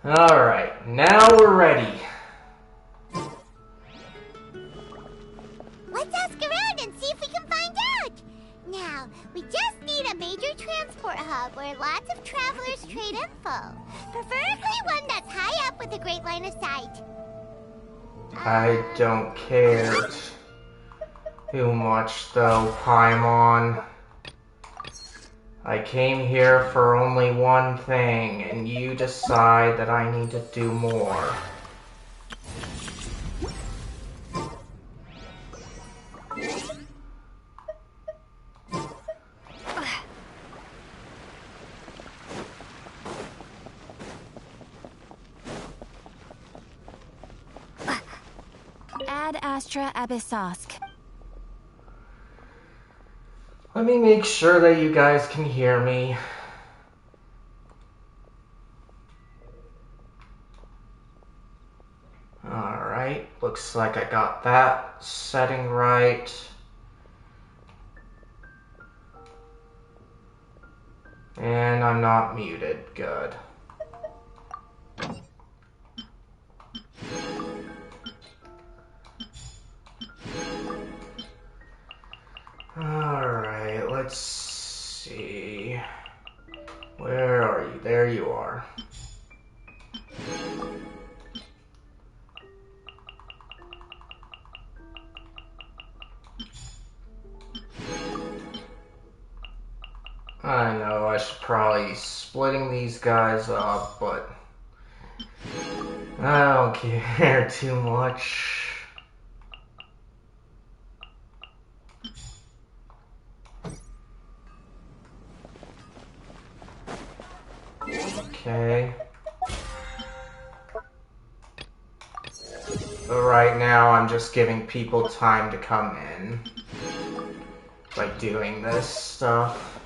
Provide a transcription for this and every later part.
Alright, now we're ready. Let's ask around and see if we can find out. Now, we just need a major transport hub where lots of travelers trade info. Preferably one that's high up with a great line of sight. I don't care too much though, Paimon. I came here for only one thing, and you decide that I need to do more. Ad Astra Abyssosk. Let me make sure that you guys can hear me. Alright, looks like I got that setting right. And I'm not muted, good. Alright, let's see. Where are you? There you are. I know I should probably be splitting these guys up, but I don't care too much. Okay. But right now I'm just giving people time to come in by doing this stuff.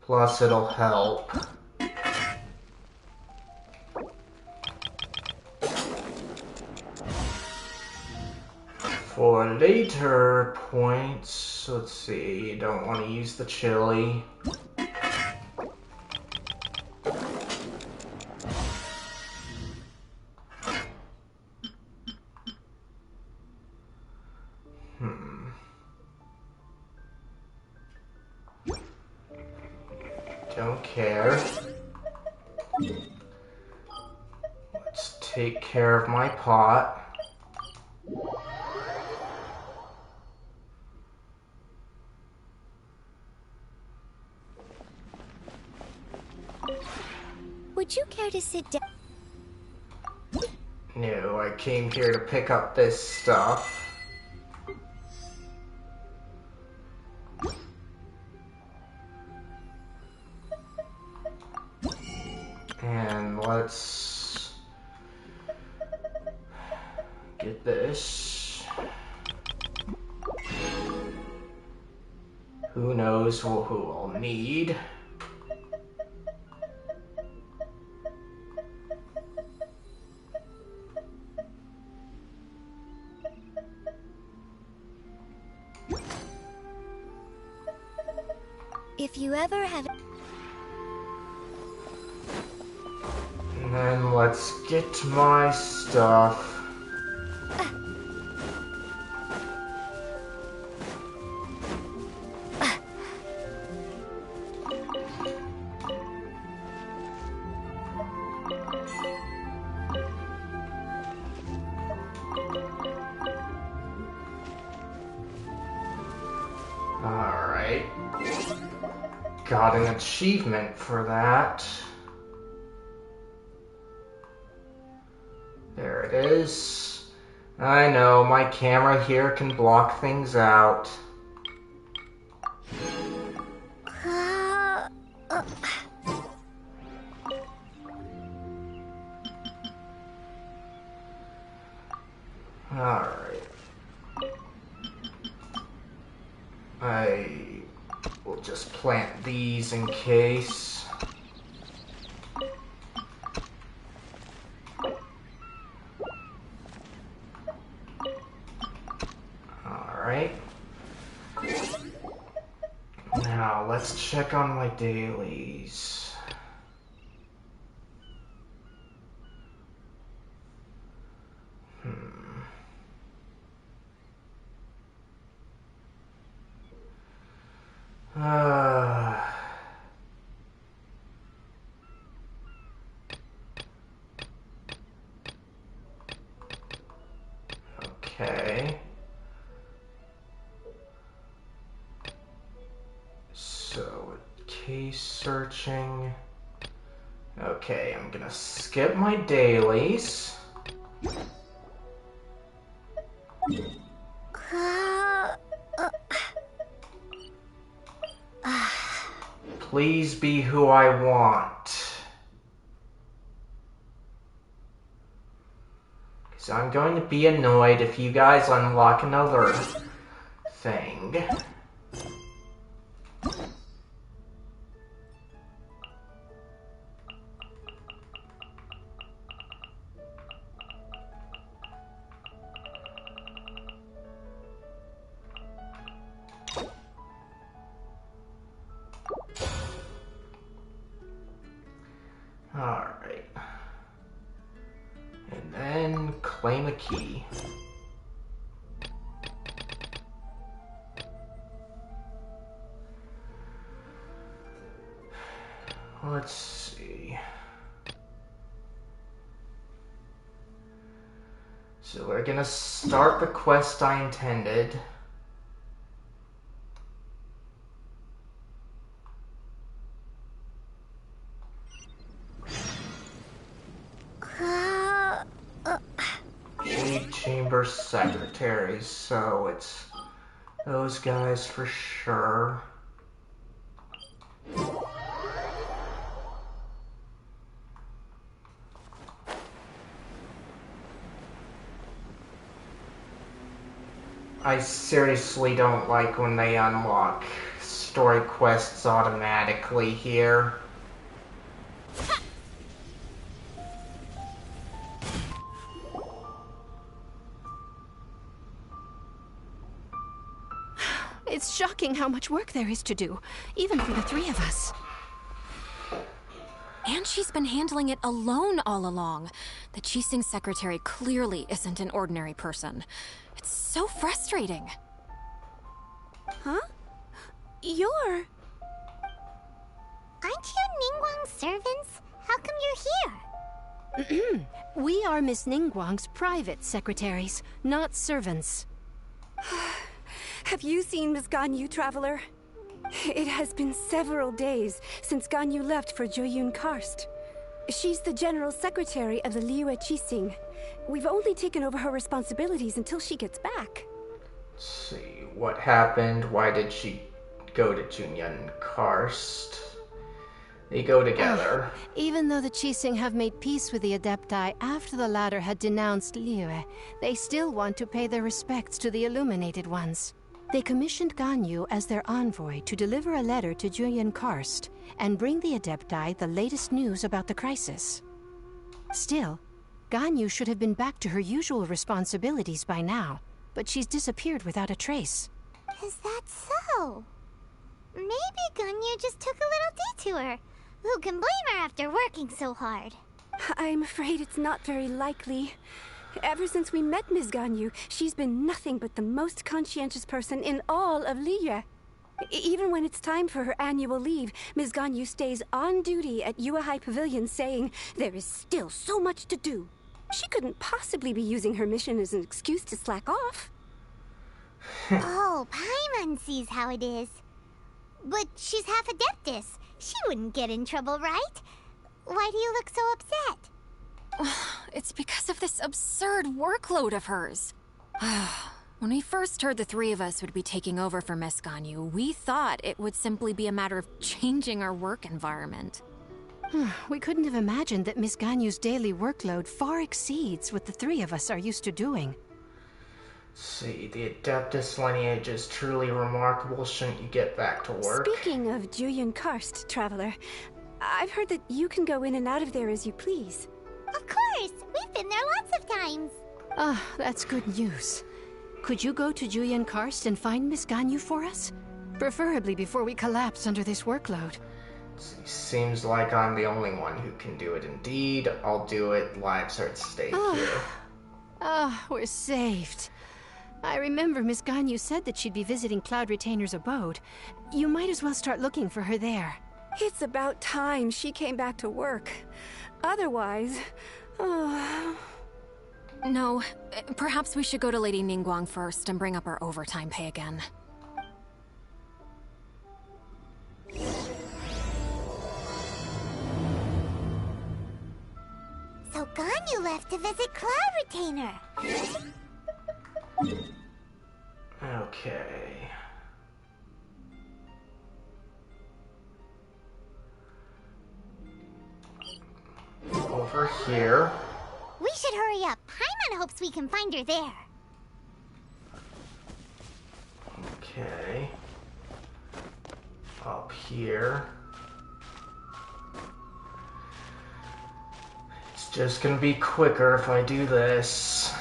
Plus it'll help. For later points, let's see, you don't want to use the chili. Don't care. Let's take care of my pot. Would you care to sit down? No, I came here to pick up this stuff. And let's get this. Who knows who I'll need. If you ever have... And then let's get my stuff. Alright. Got an achievement for that. There it is. I know, my camera here can block things out. Alright. I will just plant these in case. Alright. Now let's check on my dailies. Okay. So, case searching. Okay, I'm gonna skip my dailies. Please be who I want. Because I'm going to be annoyed if you guys unlock another thing. Alright. And then claim a key. Let's see. So we're gonna start the quest I intended. Chamber secretaries, so it's those guys for sure. I seriously don't like when they unlock story quests automatically here. It's shocking how much work there is to do, even for the three of us. And she's been handling it alone all along. The Qixing secretary clearly isn't an ordinary person. It's so frustrating. Huh? Aren't you Ningguang's servants? How come you're here? We are Miss Ningguang's private secretaries, not servants. Have you seen Miss Ganyu, Traveler? It has been several days since Ganyu left for Jueyun Karst. She's the General Secretary of the Liyue Qixing. We've only taken over her responsibilities until she gets back. Let's see, what happened? Why did she go to Jueyun Karst? They go together. Even though the Qixing have made peace with the Adepti after the latter had denounced Liyue, they still want to pay their respects to the Illuminated Ones. They commissioned Ganyu as their envoy to deliver a letter to Jueyun Karst and bring the Adepti the latest news about the crisis. Still, Ganyu should have been back to her usual responsibilities by now, but she's disappeared without a trace. Is that so? Maybe Ganyu just took a little detour. Who can blame her after working so hard? I'm afraid it's not very likely. Ever since we met Ms. Ganyu, she's been nothing but the most conscientious person in all of Liyue. Even when it's time for her annual leave, Ms. Ganyu stays on duty at Yuehai Pavilion saying there is still so much to do. She couldn't possibly be using her mission as an excuse to slack off. Oh, Paimon sees how it is. But she's half Adeptus. She wouldn't get in trouble, right? Why do you look so upset? It's because of this absurd workload of hers. When we first heard the three of us would be taking over for Miss Ganyu, we thought it would simply be a matter of changing our work environment. We couldn't have imagined that Miss Ganyu's daily workload far exceeds what the three of us are used to doing. See, the Adeptus lineage is truly remarkable. Shouldn't you get back to work? Speaking of Jueyun Karst, Traveler, I've heard that you can go in and out of there as you please. Of course! We've been there lots of times. That's good news. Could you go to Jueyun Karst and find Miss Ganyu for us? Preferably before we collapse under this workload. Seems like I'm the only one who can do it. Indeed, I'll do it. Lives are at stake here. We're saved. I remember Miss Ganyu said that she'd be visiting Cloud Retainer's abode. You might as well start looking for her there. It's about time she came back to work. Otherwise... Oh... No, perhaps we should go to Lady Ningguang first and bring up our overtime pay again. So Ganyu left to visit Cloud Retainer. Okay. Over here. We should hurry up. Paimon hopes we can find her there. Okay. Up here. It's just gonna be quicker if I do this.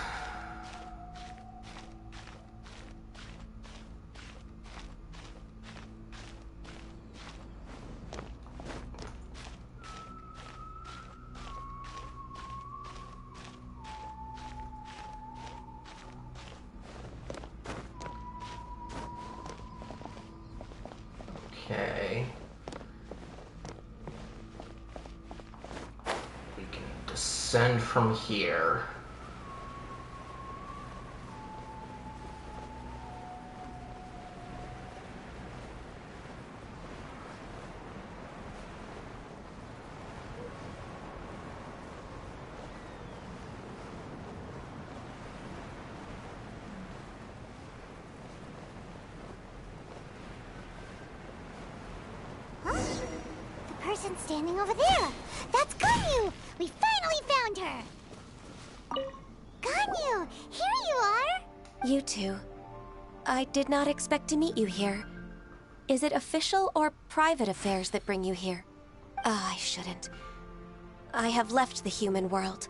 Okay. We can descend from here. Person standing over there. That's Ganyu. We finally found her. Ganyu, here you are. You two. I did not expect to meet you here. Is it official or private affairs that bring you here? I shouldn't. I have left the human world.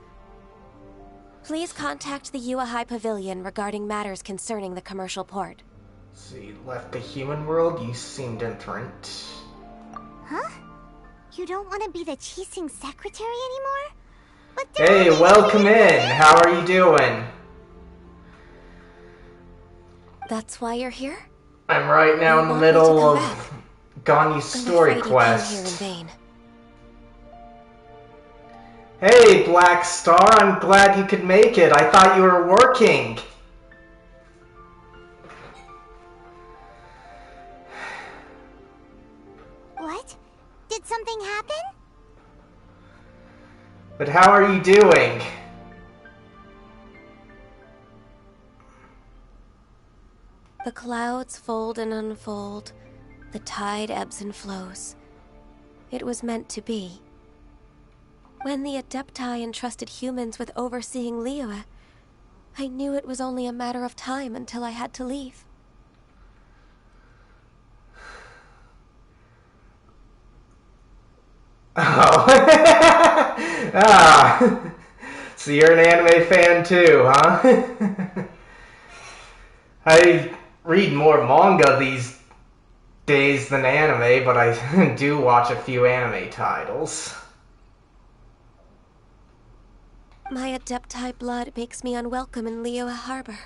Please contact the Liyue High Pavilion regarding matters concerning the commercial port. So you left the human world? You seemed different. Huh? You don't want to be the Qixing secretary anymore? But hey, welcome in. How are you doing? That's why you're here? I'm right now in the middle of Ganyu's story quest. Hey, Black Star, I'm glad you could make it. I thought you were working. What? Did something happen? But how are you doing? The clouds fold and unfold. The tide ebbs and flows. It was meant to be. When the Adepti entrusted humans with overseeing Liyue, I knew it was only a matter of time until I had to leave. Oh. Ah. So you're an anime fan too, huh? I read more manga these days than anime, but I do watch a few anime titles. My Adepti blood makes me unwelcome in Liyue Harbor.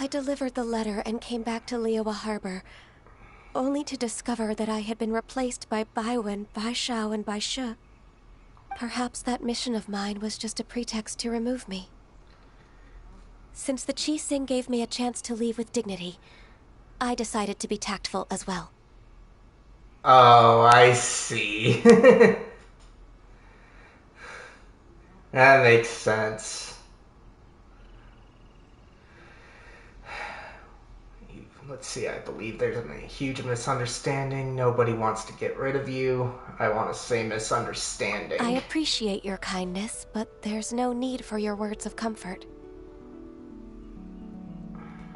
I delivered the letter and came back to Liyue Harbor, only to discover that I had been replaced by Baiwen, Baishao, and Baishu. Perhaps that mission of mine was just a pretext to remove me. Since the Qixing gave me a chance to leave with dignity, I decided to be tactful as well. Oh, I see. That makes sense. Let's see, I believe there's a huge misunderstanding. Nobody wants to get rid of you. I want to say misunderstanding. I appreciate your kindness, but there's no need for your words of comfort.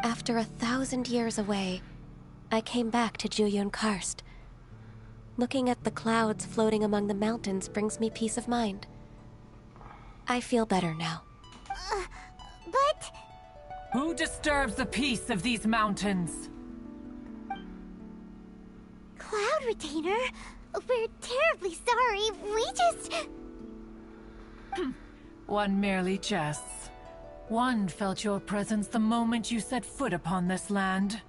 After 1,000 years away, I came back to Juyun Karst. Looking at the clouds floating among the mountains brings me peace of mind. I feel better now. But... Who disturbs the peace of these mountains? Cloud Retainer? We're terribly sorry. We just... One merely jests. One felt your presence the moment you set foot upon this land.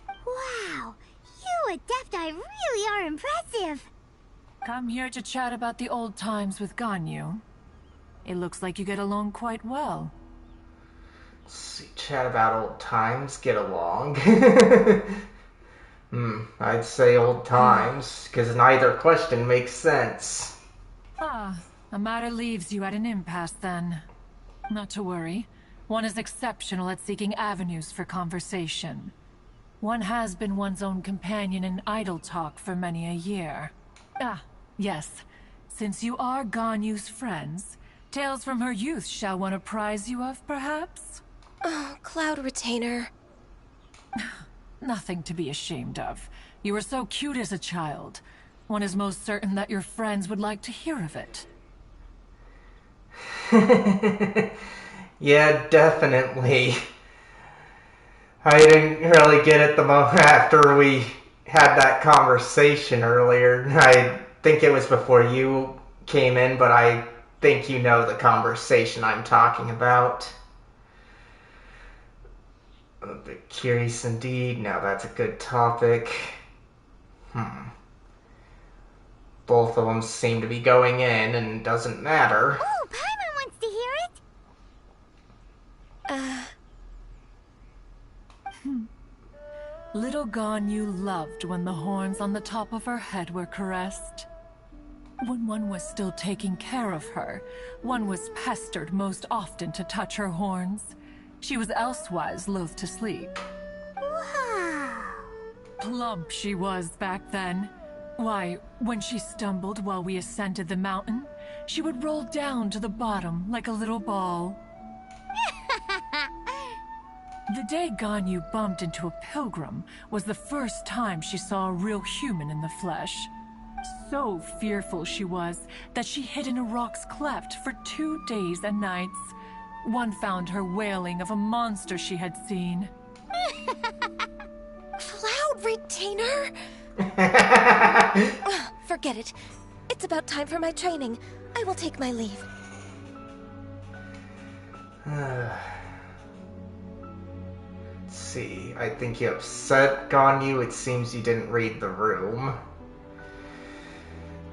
Wow, you Adepti really are impressive. Come here to chat about the old times with Ganyu. It looks like you get along quite well. Let's see, chat about old times, get along. I'd say old times, because neither question makes sense. Ah, a matter leaves you at an impasse then. Not to worry. One is exceptional at seeking avenues for conversation. One has been one's own companion in idle talk for many a year. Ah, yes. Since you are Ganyu's friends, tales from her youth shall one apprise you of, perhaps? Oh, Cloud Retainer. Nothing to be ashamed of. You were so cute as a child. One is most certain that your friends would like to hear of it. Yeah, definitely. I didn't really get it the moment after we had that conversation earlier. I think it was before you came in, but I think you know the conversation I'm talking about. A bit curious indeed. Now that's a good topic. Both of them seem to be going in, and doesn't matter. Oh, Paimon wants to hear it. Little Ganyu loved when the horns on the top of her head were caressed. When one was still taking care of her, one was pestered most often to touch her horns. She was elsewise loath to sleep. Wow. Plump she was back then. Why, when she stumbled while we ascended the mountain, she would roll down to the bottom like a little ball. The day Ganyu bumped into a pilgrim was the first time she saw a real human in the flesh. So fearful she was that she hid in a rock's cleft for 2 days and nights. One found her wailing of a monster she had seen. Cloud Retainer? Forget it. It's about time for my training. I will take my leave. Let's see. I think you upset Ganyu. It seems you didn't read the room.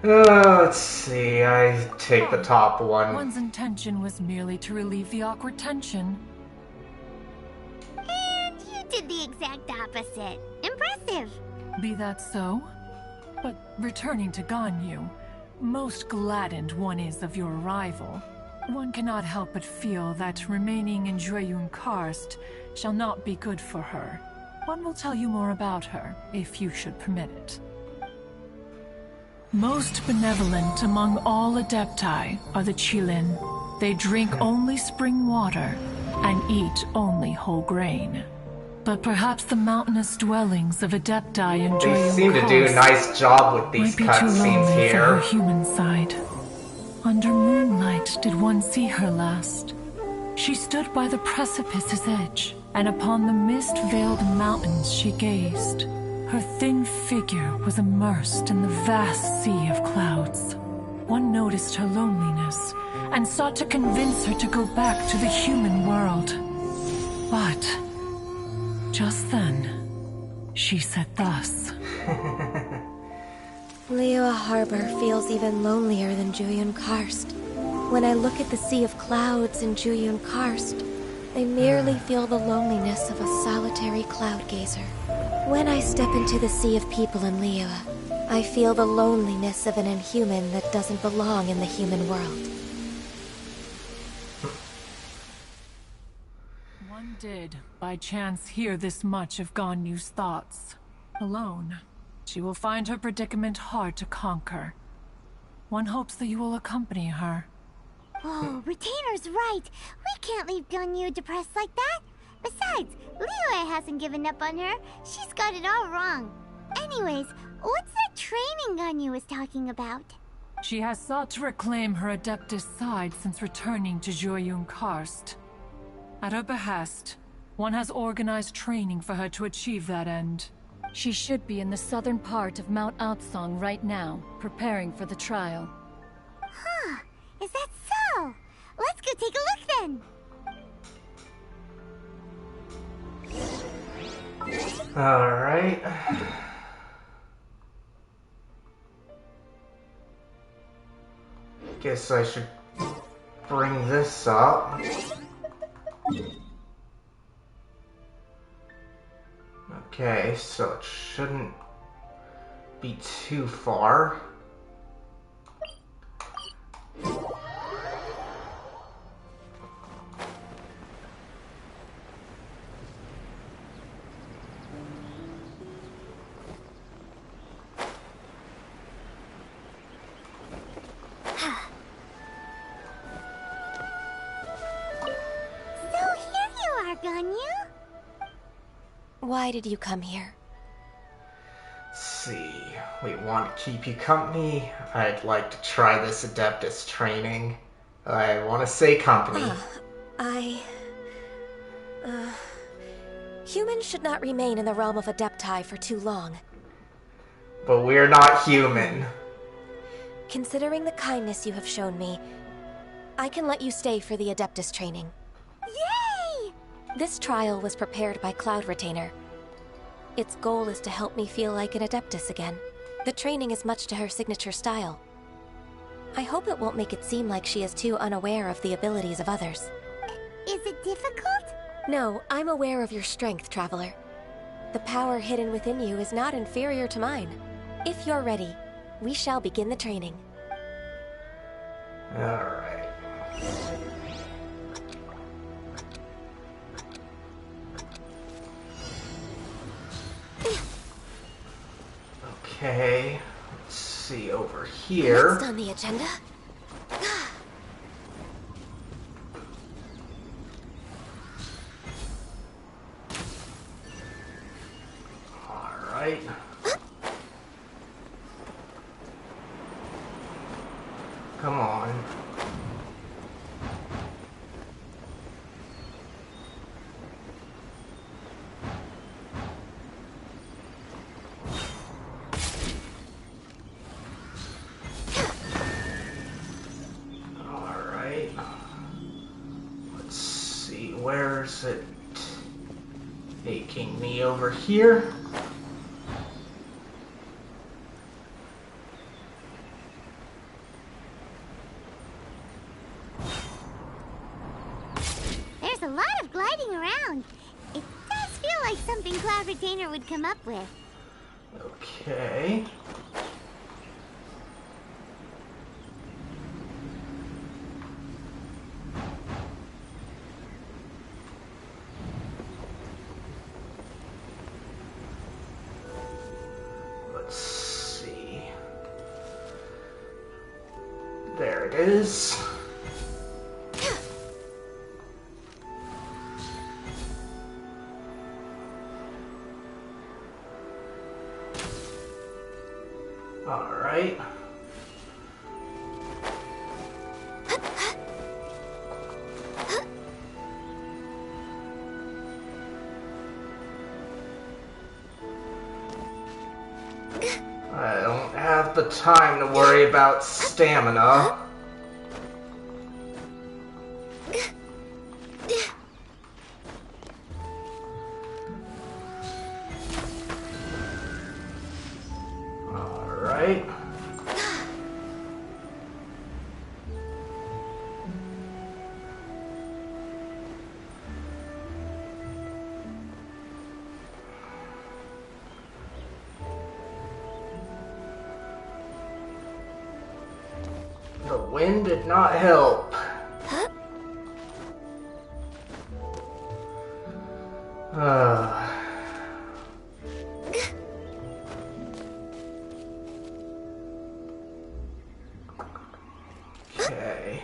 Let's see. I take the top one. One's intention was merely to relieve the awkward tension. And you did the exact opposite. Impressive. Be that so? But returning to Ganyu, most gladdened one is of your arrival. One cannot help but feel that remaining in Jueyun Karst shall not be good for her. One will tell you more about her, if you should permit it. Most benevolent among all Adepti are the Qilin. They drink only spring water and eat only whole grain. But perhaps the mountainous dwellings of Adepti in Jueyun They seem to do a nice job with these might be too cutscenes lonely for her here. human side. Under moonlight did one see her last. She stood by the precipice's edge, and upon the mist-veiled mountains she gazed. Her thin figure was immersed in the vast sea of clouds. One noticed her loneliness, and sought to convince her to go back to the human world. But just then, she said thus. Liyue Harbor feels even lonelier than Jueyun Karst. When I look at the sea of clouds in Jueyun Karst, I merely feel the loneliness of a solitary cloud gazer. When I step into the sea of people in Liyue, I feel the loneliness of an inhuman that doesn't belong in the human world. One did, by chance, hear this much of Ganyu's thoughts. Alone, she will find her predicament hard to conquer. One hopes that you will accompany her. Oh, Retainer's right. We can't leave Ganyu depressed like that. Besides, Liyue hasn't given up on her. She's got it all wrong. Anyways, what's that training Ganyu was talking about? She has sought to reclaim her Adeptus side since returning to Jueyun Karst. At her behest, one has organized training for her to achieve that end. She should be in the southern part of Mount Aotsong right now, preparing for the trial. Huh, is that so? Let's go take a look then. Alright. Guess I should bring this up. Okay, so it shouldn't be too far. Ganyu? Why did you come here? See, we want to keep you company. I'd like to try this Adeptus training. I want to say company. Humans should not remain in the realm of Adepti for too long. But we're not human. Considering the kindness you have shown me, I can let you stay for the Adeptus training. Yay! This trial was prepared by Cloud Retainer. Its goal is to help me feel like an Adeptus again. The training is much to her signature style. I hope it won't make it seem like she is too unaware of the abilities of others. Is it difficult? No, I'm aware of your strength, Traveler. The power hidden within you is not inferior to mine. If you're ready, we shall begin the training. Alright. Okay, let's see over here. Next on the agenda. Alright. Come on. Alright. Let's see, where's it taking me over here? There's a lot of gliding around. It does feel like something Cloud Retainer would come up with. Okay. Let's see. There it is. All right. I don't have the time to worry about stamina. Alright. The wind did not help. Okay.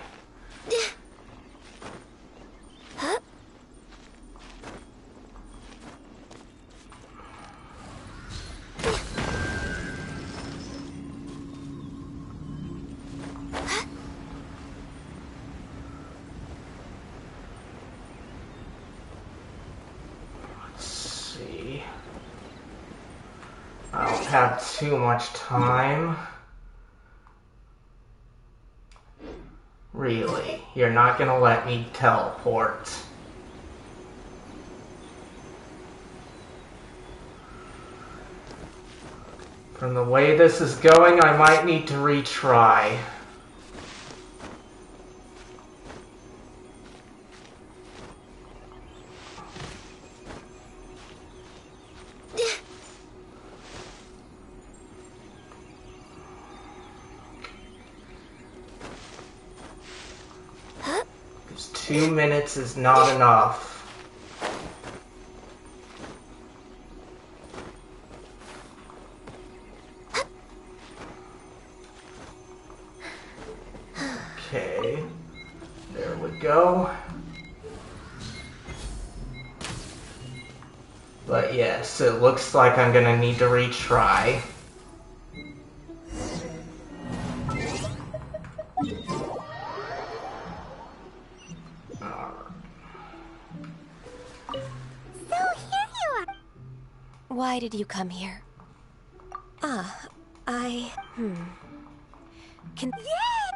Let's see. I don't have too much time. Really? You're not gonna let me teleport? From the way this is going, I might need to retry. Because 2 minutes is not enough. Okay, there we go. But yes, it looks like I'm gonna need to retry. So here you are. Why did you come here?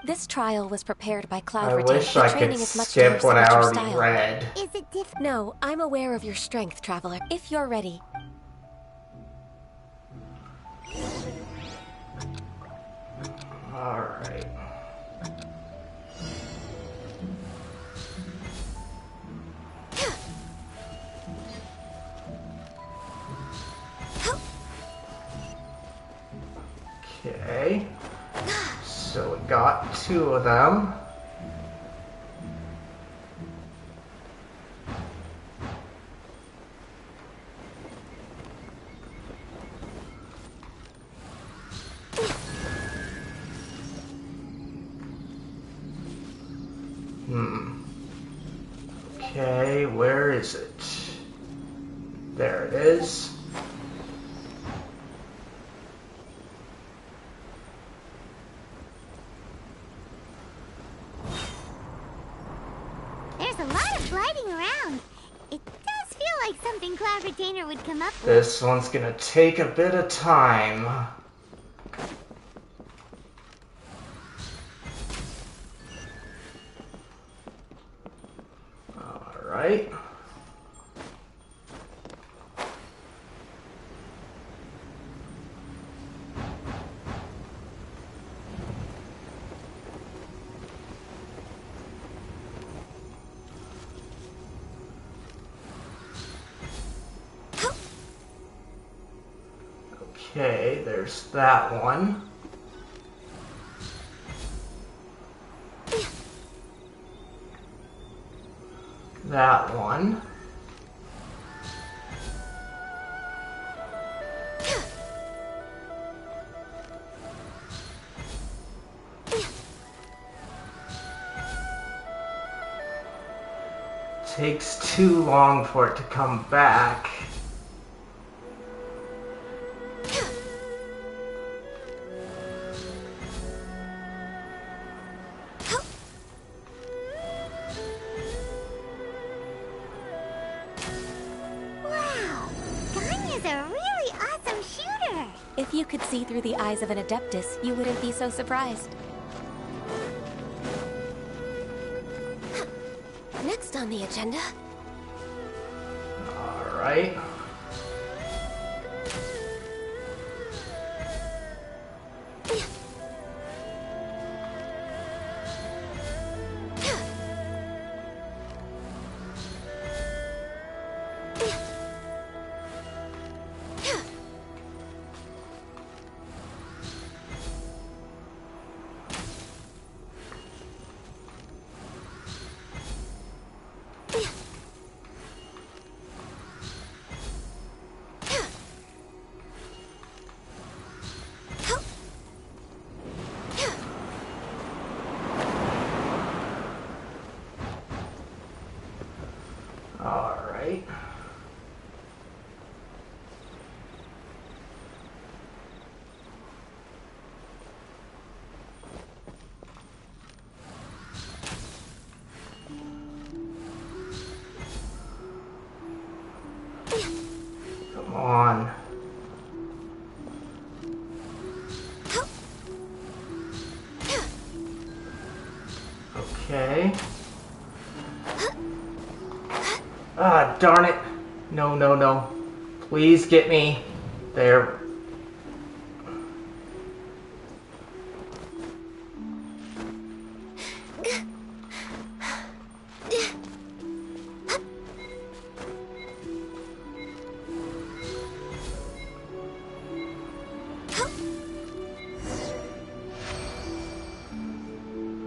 This trial was prepared by Cloud I Retain. wish The I training could is much skip more what I signature already style. read. Is it different? No, I'm aware of your strength, Traveler. If you're ready. Alright. Okay. So we got 2 of them. Okay, where is it? There it is. There's a lot of gliding around. It does feel like something Cloud Retainer would come up with. This one's gonna take a bit of time. Alright. Okay, there's that one. That one. Takes too long for it to come back. Wow, Ganyu's a really awesome shooter. If you could see through the eyes of an Adeptus, you wouldn't be so surprised. Next on the agenda. Alright. Alright. Come on. Okay. Ah, darn it. No, no, no. Please get me there.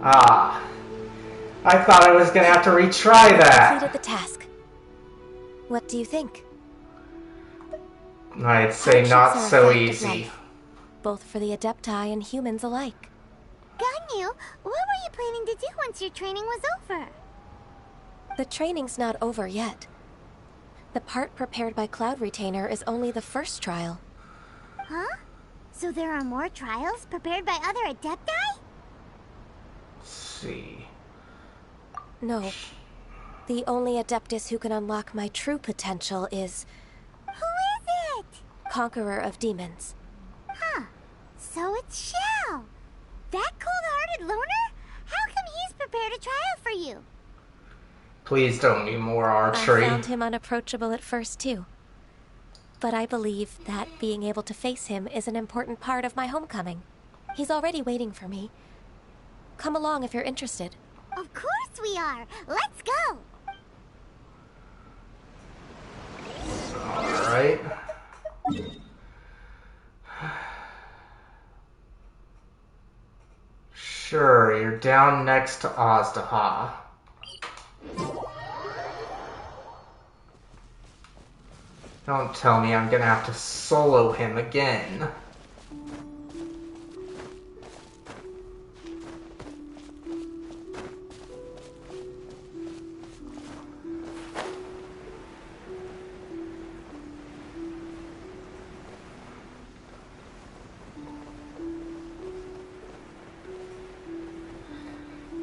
Ah. I thought I was gonna have to retry that. Completed the task. What do you think? I'd say not Hardships are a so fact of easy. life, both for the Adepti and humans alike. Ganyu, what were you planning to do once your training was over? The training's not over yet. The part prepared by Cloud Retainer is only the first trial. Huh? So there are more trials prepared by other Adepti? Let's see. No. The only Adeptus who can unlock my true potential is... Who is it? Conqueror of Demons. Huh. So it's Xiao. That cold-hearted loner? How come he's prepared a trial for you? Please don't do more archery. I found him unapproachable at first, too. But I believe that being able to face him is an important part of my homecoming. He's already waiting for me. Come along if you're interested. Of course we are. Let's go. Alright. Sure, you're down next to Azdaha. Don't tell me I'm gonna have to solo him again.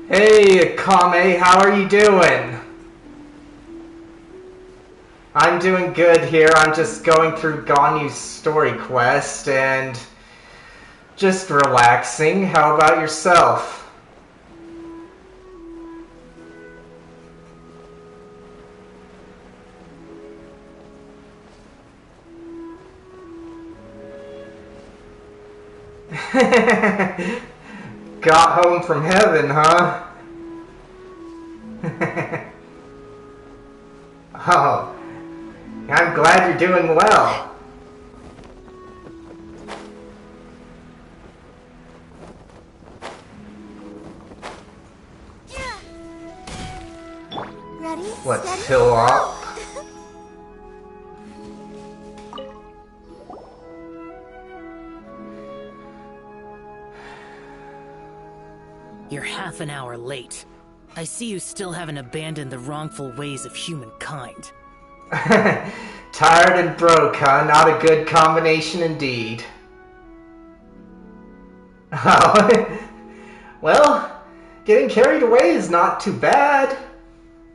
Hey, Akame, how are you doing? I'm doing good here. I'm just going through Ganyu's story quest and just relaxing. How about yourself? Got home from heaven, huh? Oh, I'm glad you're doing well. Ready? Let's Steady, fill up. You're half an hour late. I see you still haven't abandoned the wrongful ways of humankind. Tired and broke, huh? Not a good combination indeed. Oh, well, getting carried away is not too bad.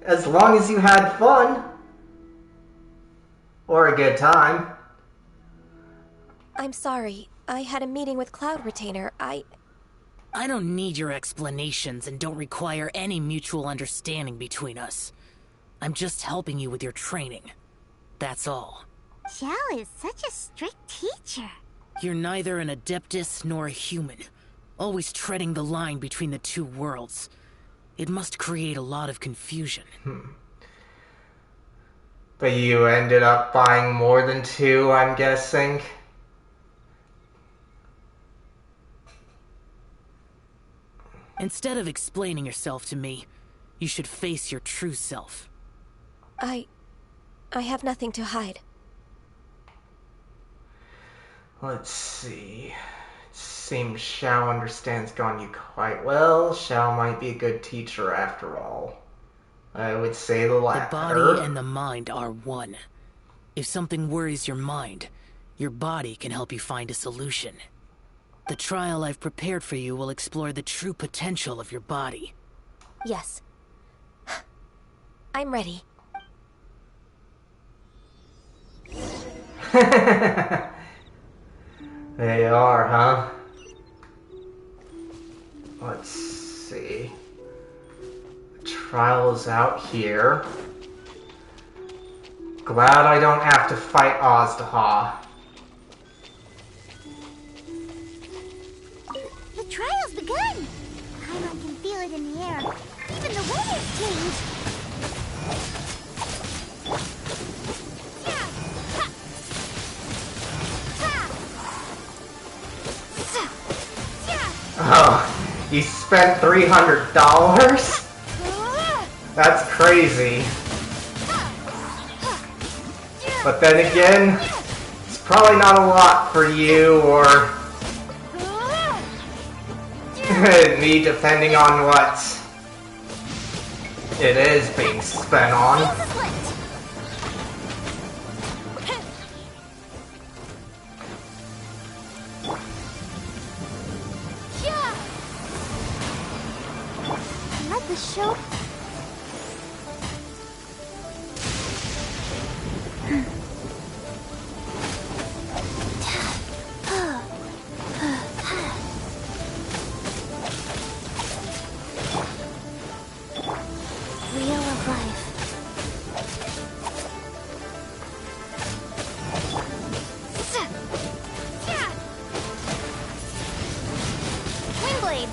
As long as you had fun. Or a good time. I'm sorry. I had a meeting with Cloud Retainer. I don't need your explanations and don't require any mutual understanding between us. I'm just helping you with your training. That's all. Xiao is such a strict teacher. You're neither an Adeptus nor a human, always treading the line between the two worlds. It must create a lot of confusion. But you ended up buying more than two, I'm guessing? Instead of explaining yourself to me, you should face your true self. I have nothing to hide. Let's see. It seems Xiao understands Ganyu quite well. Xiao might be a good teacher after all. I would say the latter. The body and the mind are one. If something worries your mind, your body can help you find a solution. The trial I've prepared for you will explore the true potential of your body. Yes. I'm ready. They are, huh? Let's see. The trial is out here. Glad I don't have to fight Azdaha. The trial's begun! Paimon can feel it in the air. Even the weather's changed. Oh, You spent $300? That's crazy. But then again, it's probably not a lot for you or me, depending on what it is being spent on. Let the show. Wheel of life. Windblade.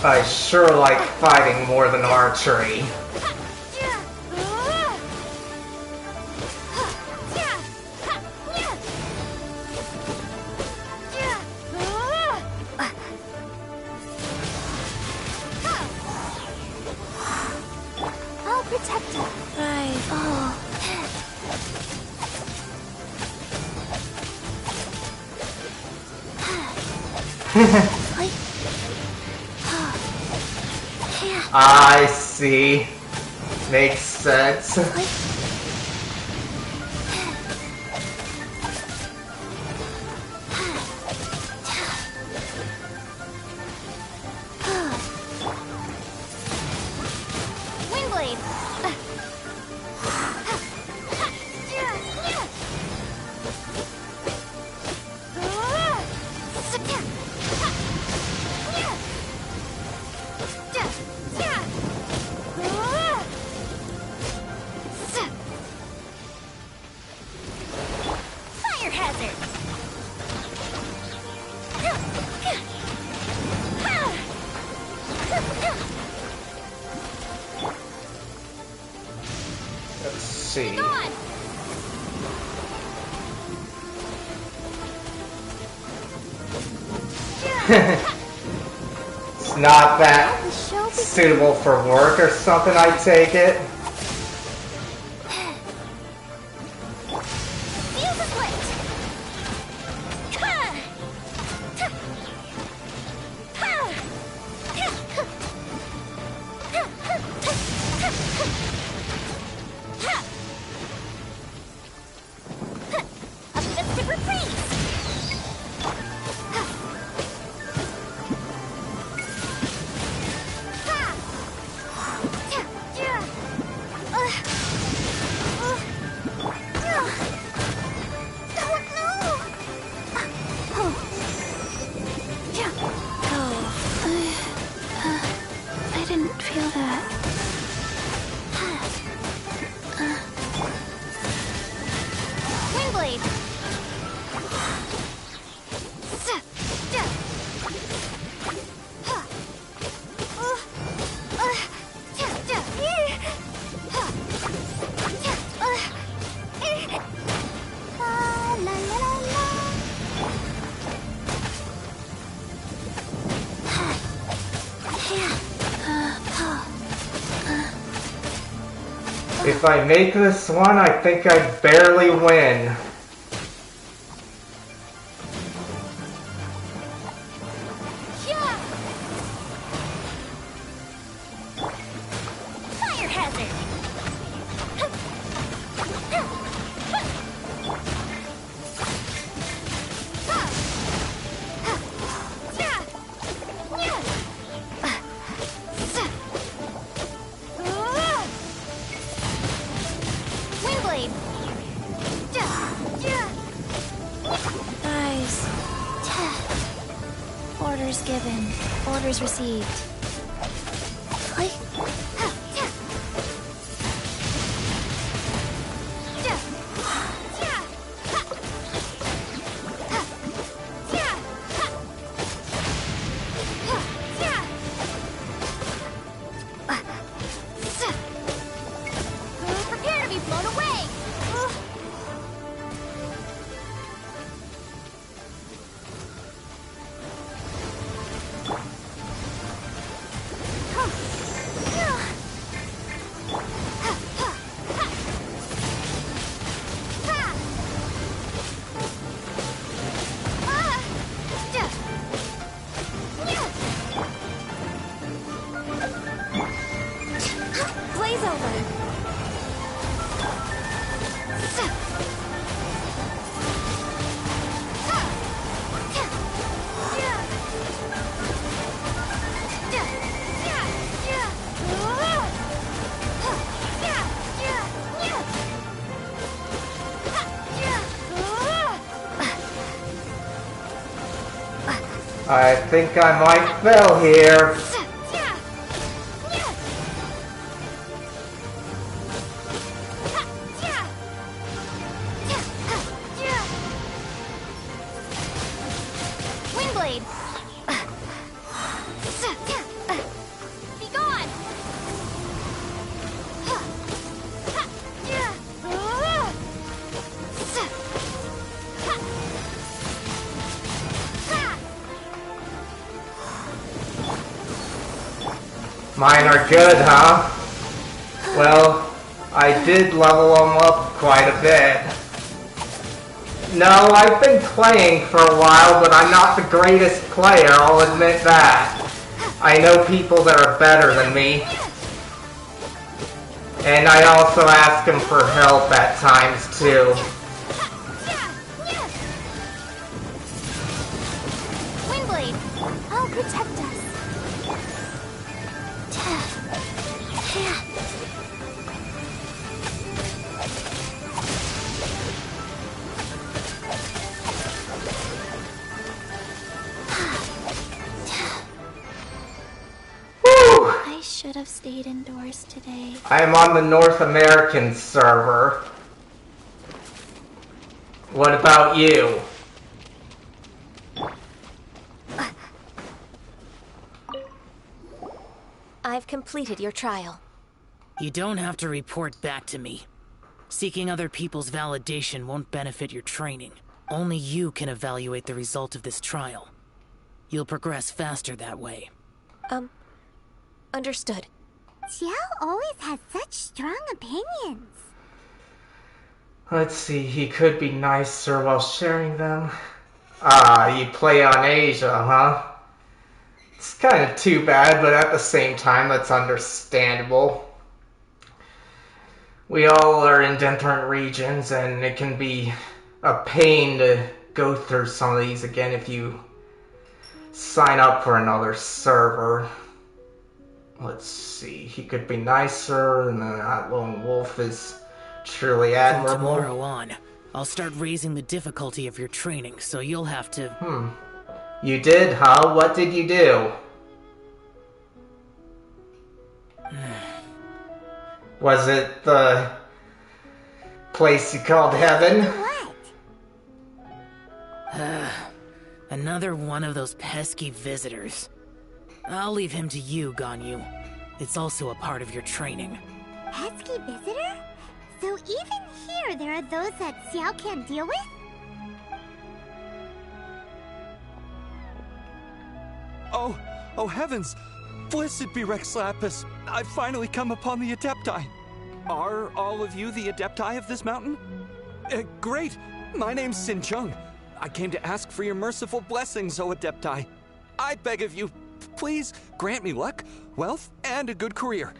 I sure like fighting more than archery. I'll protect you. Right. Oh. I see. Makes sense. Windblade. Fire hazard. Let's see. On. It's not that The show begins. suitable for work or something, I take it. Fuse is lit. A festive reprise. I didn't feel that. Windblade. If I make this one, I think I barely win. Fire hazard. Windblade. Nice. Orders given. Orders received. Prepare to be blown away. I think I might fail here. Windblade! Be gone! Mine are good, huh? Well, I did level them up quite a bit. No, I've been playing for a while, but I'm not the greatest player, I'll admit that. I know people that are better than me. And I also ask them for help at times, too. Windblade! Oh, protect us! I should have stayed indoors today. I am on the North American server. What about you? I've completed your trial. You don't have to report back to me. Seeking other people's validation won't benefit your training. Only you can evaluate the result of this trial. You'll progress faster that way. Understood. Xiao always has such strong opinions. Let's see, he could be nicer while sharing them. Ah, you play on Asia, huh? It's kind of too bad, but at the same time, that's understandable. We all are in different regions, and it can be a pain to go through some of these again if you sign up for another server. Let's see, he could be nicer, and then that lone wolf is truly admirable. From tomorrow on, I'll start raising the difficulty of your training, so you'll have to... You did, huh? What did you do? Was it the place you called heaven? What? Another one of those pesky visitors. I'll leave him to you, Ganyu. It's also a part of your training. Pesky visitor? So even here there are those that Xiao can't deal with? Oh heavens! Blessed be Rex Lapis! I've finally come upon the Adepti! Are all of you the Adepti of this mountain? Great! My name's Sin Chung. I came to ask for your merciful blessings, O Adepti. I beg of you, please grant me luck, wealth, and a good career.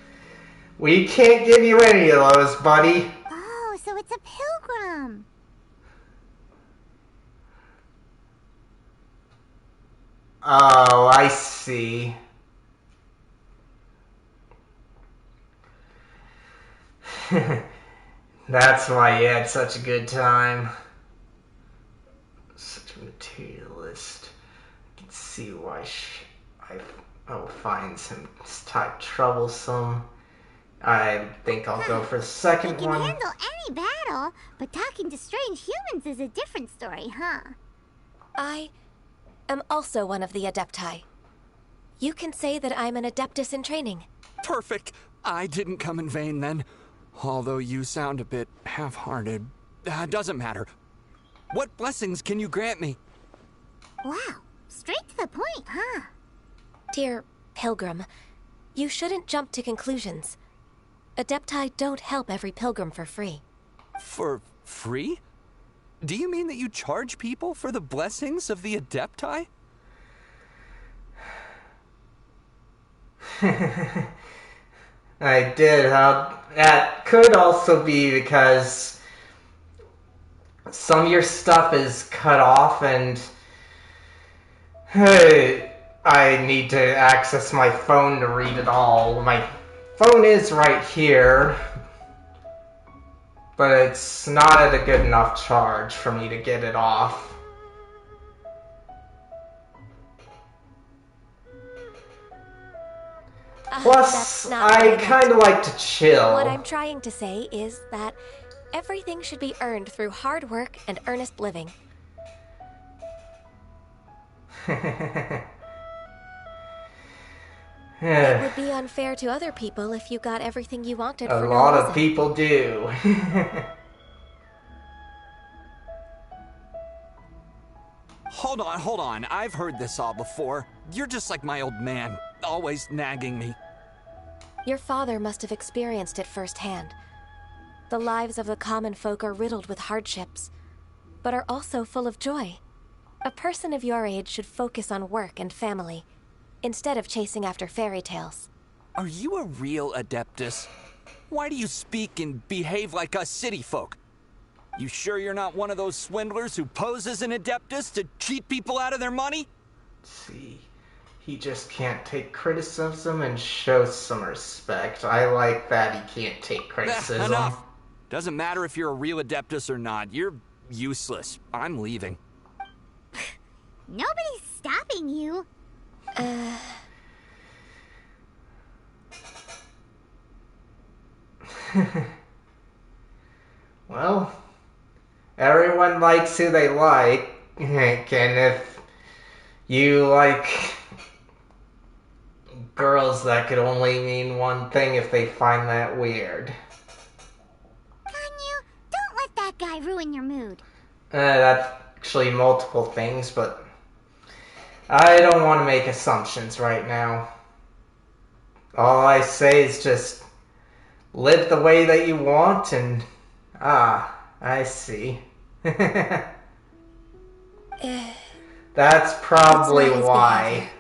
We can't give you any of those, buddy. Oh, so it's a pilgrim. Oh, I see. That's why you had such a good time. Such a materialist. I can see why finds him this type troublesome. I think I'll go for the second one. He can handle any battle, but talking to strange humans is a different story, huh? I am also one of the Adepti. You can say that I'm an Adeptus in training. Perfect! I didn't come in vain then. Although you sound a bit half-hearted. Doesn't matter. What blessings can you grant me? Wow, straight to the point, huh? Dear Pilgrim, you shouldn't jump to conclusions. Adepti don't help every pilgrim for free. For free? Do you mean that you charge people for the blessings of the Adepti? I did. That could also be because some of your stuff is cut off and I need to access my phone to read it all. My phone is right here, but it's not at a good enough charge for me to get it off. Plus, That's not what I I meant. kind of like to chill. What I'm trying to say is that everything should be earned through hard work and earnest living. It would be unfair to other people if you got everything you wanted A for lot no of reason. people do. Hold on. I've heard this all before. You're just like my old man, always nagging me. Your father must have experienced it firsthand. The lives of the common folk are riddled with hardships, but are also full of joy. A person of your age should focus on work and family, instead of chasing after fairy tales. Are you a real Adeptus? Why do you speak and behave like us city folk? You sure you're not one of those swindlers who pose as an Adeptus to cheat people out of their money? See, he just can't take criticism and show some respect. I like that he can't take criticism. Enough! Doesn't matter if you're a real Adeptus or not. You're useless. I'm leaving. Nobody's stopping you. Well, everyone likes who they like, and if you like girls, that could only mean one thing if they find that weird. Ganyu, don't let that guy ruin your mood. That's actually multiple things, but I don't want to make assumptions right now. All I say is just live the way that you want, and I see. That's probably It's not his why. behavior.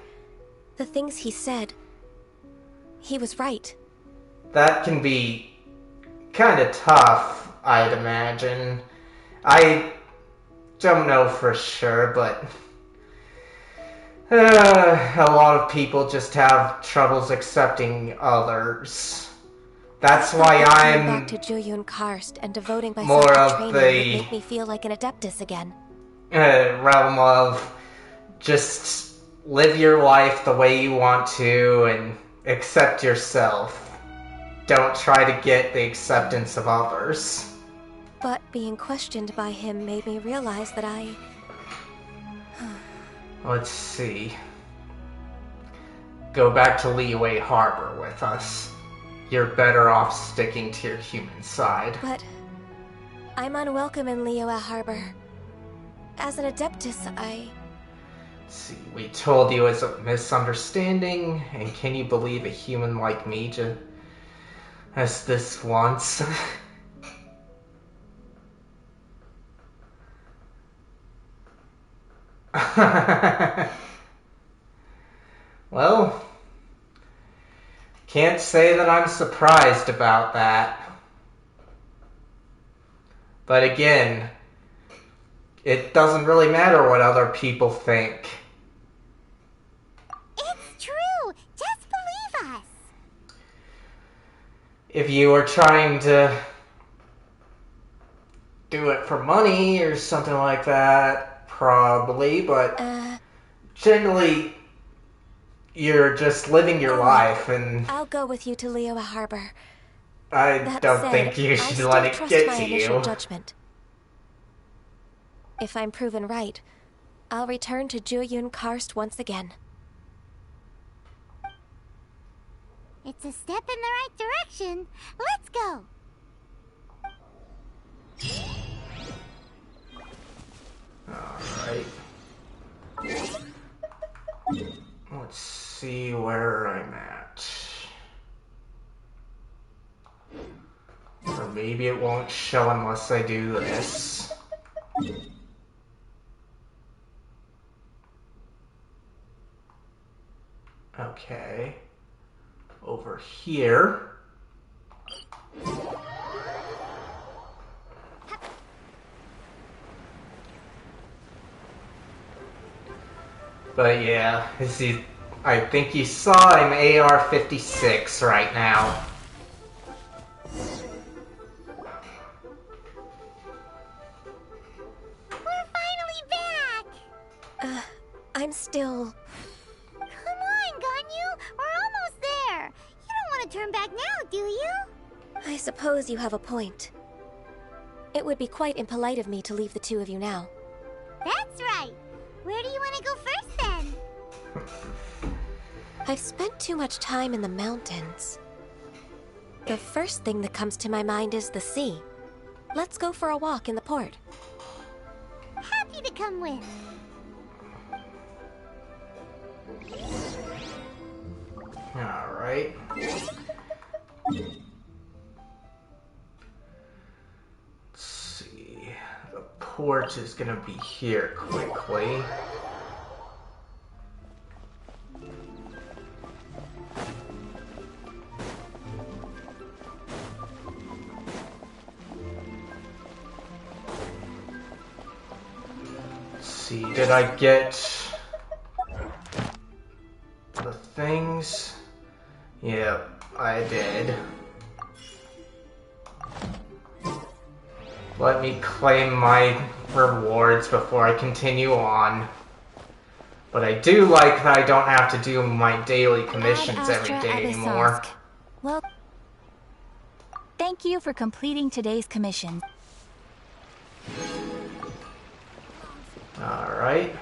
The things he said, he was right. That can be kind of tough, I'd imagine. I don't know for sure, but a lot of people just have troubles accepting others. That's why Coming I'm back to Jueyun Karst and devoting myself more to of training the would make me feel like an Adeptus again. realm of just live your life the way you want to and accept yourself. Don't try to get the acceptance of others. But being questioned by him made me realize that Let's see. Go back to Liyue Harbor with us. You're better off sticking to your human side. But I'm unwelcome in Liyue Harbor. As an Adeptus, Let's see, we told you it's a misunderstanding, and can you believe a human like me just this once? Well, can't say that I'm surprised about that. But again, it doesn't really matter what other people think. It's true. Just believe us. If you were trying to do it for money or something like that, probably, but generally, you're just living your life, and I'll go with you to Liyue Harbor. I That don't said, think you I should still let it trust get my to initial you. judgment. If I'm proven right, I'll return to Jueyun Karst once again. It's a step in the right direction. Let's go. Alright. Let's see where I'm at. Or maybe it won't show unless I do this. Okay. Over here. But yeah, I think you saw I'm AR-56 right now. We're finally back. I'm still... Come on, Ganyu. We're almost there. want to turn back now, do you? I suppose you have a point. It would be quite impolite of me to leave the two of you now. That's right. Where do you want to go first, then? I've spent too much time in the mountains. The first thing that comes to my mind is the sea. Let's go for a walk in the port. Happy to come with. Alright. Let's see. The port is gonna be here quickly. Let's see, did I get the things? Yep, I did. Let me claim my rewards before I continue on. But I do like that I don't have to do my daily commissions every day anymore. Well, thank you for completing today's commission. Alright.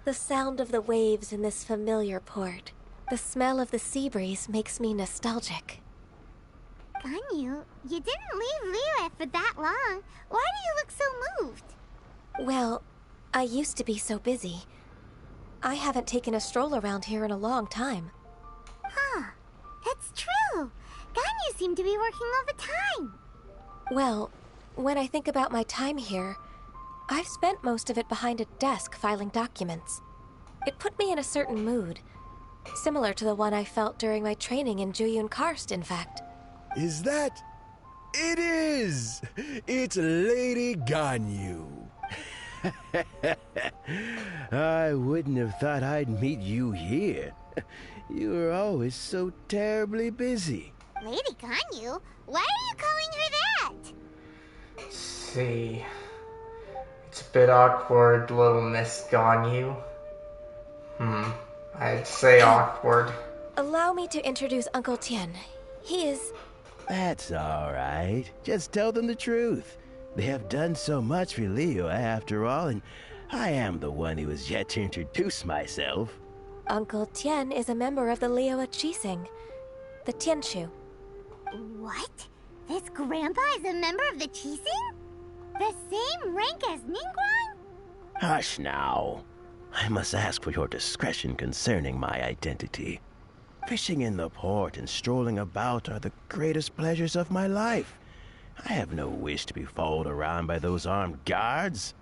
The sound of the waves in this familiar port. The smell of the sea breeze makes me nostalgic. Ganyu, you didn't leave Liyue for that long. Why do you look so moved? Well, I used to be so busy. I haven't taken a stroll around here in a long time. Huh. It's true. Ganyu seemed to be working all the time. Well, when I think about my time here, I've spent most of it behind a desk filing documents. It put me in a certain mood, similar to the one I felt during my training in Juyun Karst, in fact. Is that... It is! It's Lady Ganyu. I wouldn't have thought I'd meet you here. You were always so terribly busy. Lady Ganyu? Why are you calling her that? Let's see. It's a bit awkward, little Miss Ganyu. I'd say awkward. Allow me to introduce Uncle Tien. He is... That's all right. Just tell them the truth. They have done so much for Liyue after all, and I am the one who has yet to introduce myself. Uncle Tien is a member of the Liyue Qixing, the Tianshu. What? This grandpa is a member of the Qixing? The same rank as Ningguang? Hush now. I must ask for your discretion concerning my identity. Fishing in the port and strolling about are the greatest pleasures of my life. I have no wish to be followed around by those armed guards.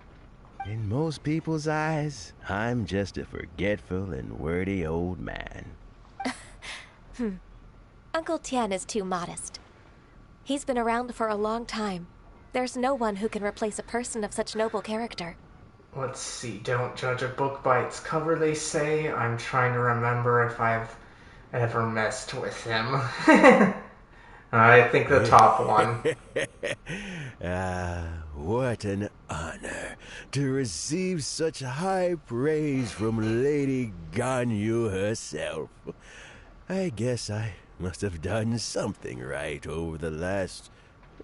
In most people's eyes, I'm just a forgetful and wordy old man. Uncle Tien is too modest. He's been around for a long time. There's no one who can replace a person of such noble character. Let's see, don't judge a book by its cover, they say. I'm trying to remember if I've ever messed with him. I think the top one. What an honor to receive such high praise from Lady Ganyu herself. I guess I must have done something right over the last,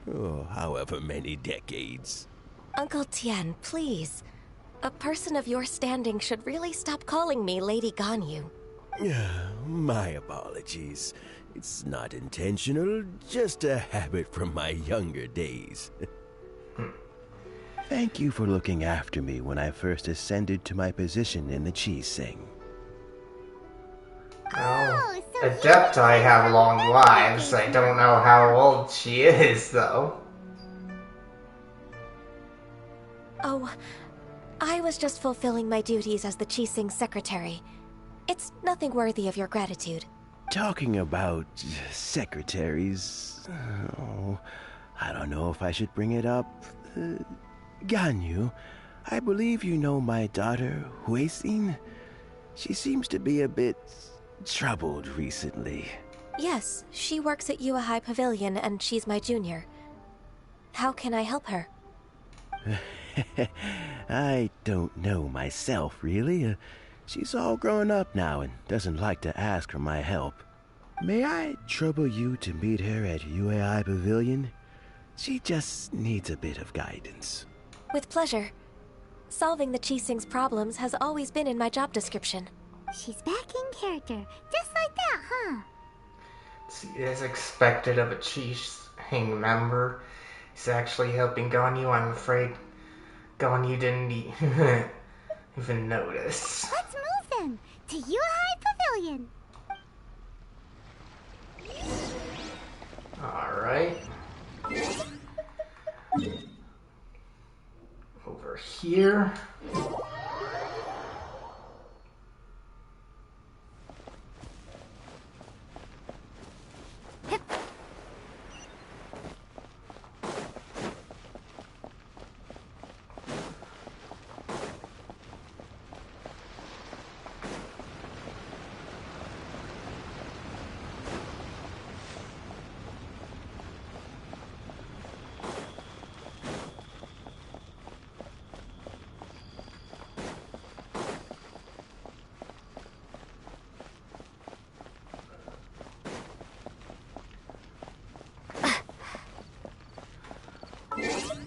however many decades. Uncle Tien, please. A person of your standing should really stop calling me Lady Ganyu. My apologies. It's not intentional, just a habit from my younger days. Thank you for looking after me when I first ascended to my position in the Qixing. Oh, so Adepti have long lives. I don't know how old she is, though. Oh, I was just fulfilling my duties as the Qixing secretary. It's nothing worthy of your gratitude. Talking about secretaries... I don't know if I should bring it up. Ganyu, I believe you know my daughter, Huixin. She seems to be a bit troubled recently. Yes, she works at Liyue High Pavilion and she's my junior. How can I help her? I don't know myself, really. She's all grown up now and doesn't like to ask for my help. May I trouble you to meet her at Liyue High Pavilion? She just needs a bit of guidance. With pleasure. Solving the Qixing's problems has always been in my job description. She's back in character, just like that, huh? See, as expected of a Qixing member, he's actually helping Ganyu. I'm afraid Ganyu didn't even notice. Let's move then to Liyue High Pavilion. Alright. Over here.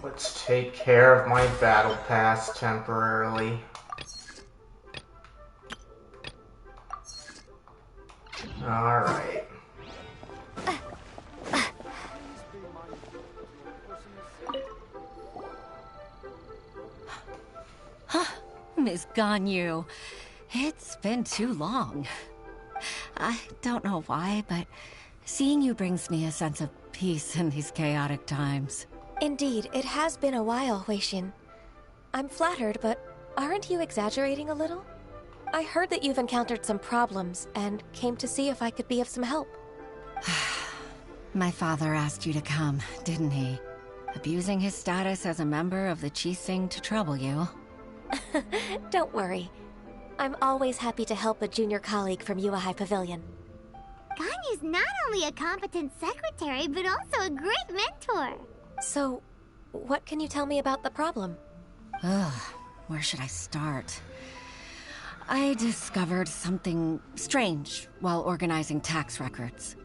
Let's take care of my battle pass temporarily. Alright. Miss Ganyu, it's been too long. I don't know why, but seeing you brings me a sense of peace in these chaotic times. Indeed, it has been a while, Huixin. I'm flattered, but aren't you exaggerating a little? I heard that you've encountered some problems and came to see if I could be of some help. My father asked you to come, didn't he? Abusing his status as a member of the Qixing to trouble you. Don't worry. I'm always happy to help a junior colleague from Liyue High Pavilion. Ganyu's not only a competent secretary, but also a great mentor. So, what can you tell me about the problem? Ugh, where should I start? I discovered something strange while organizing tax records.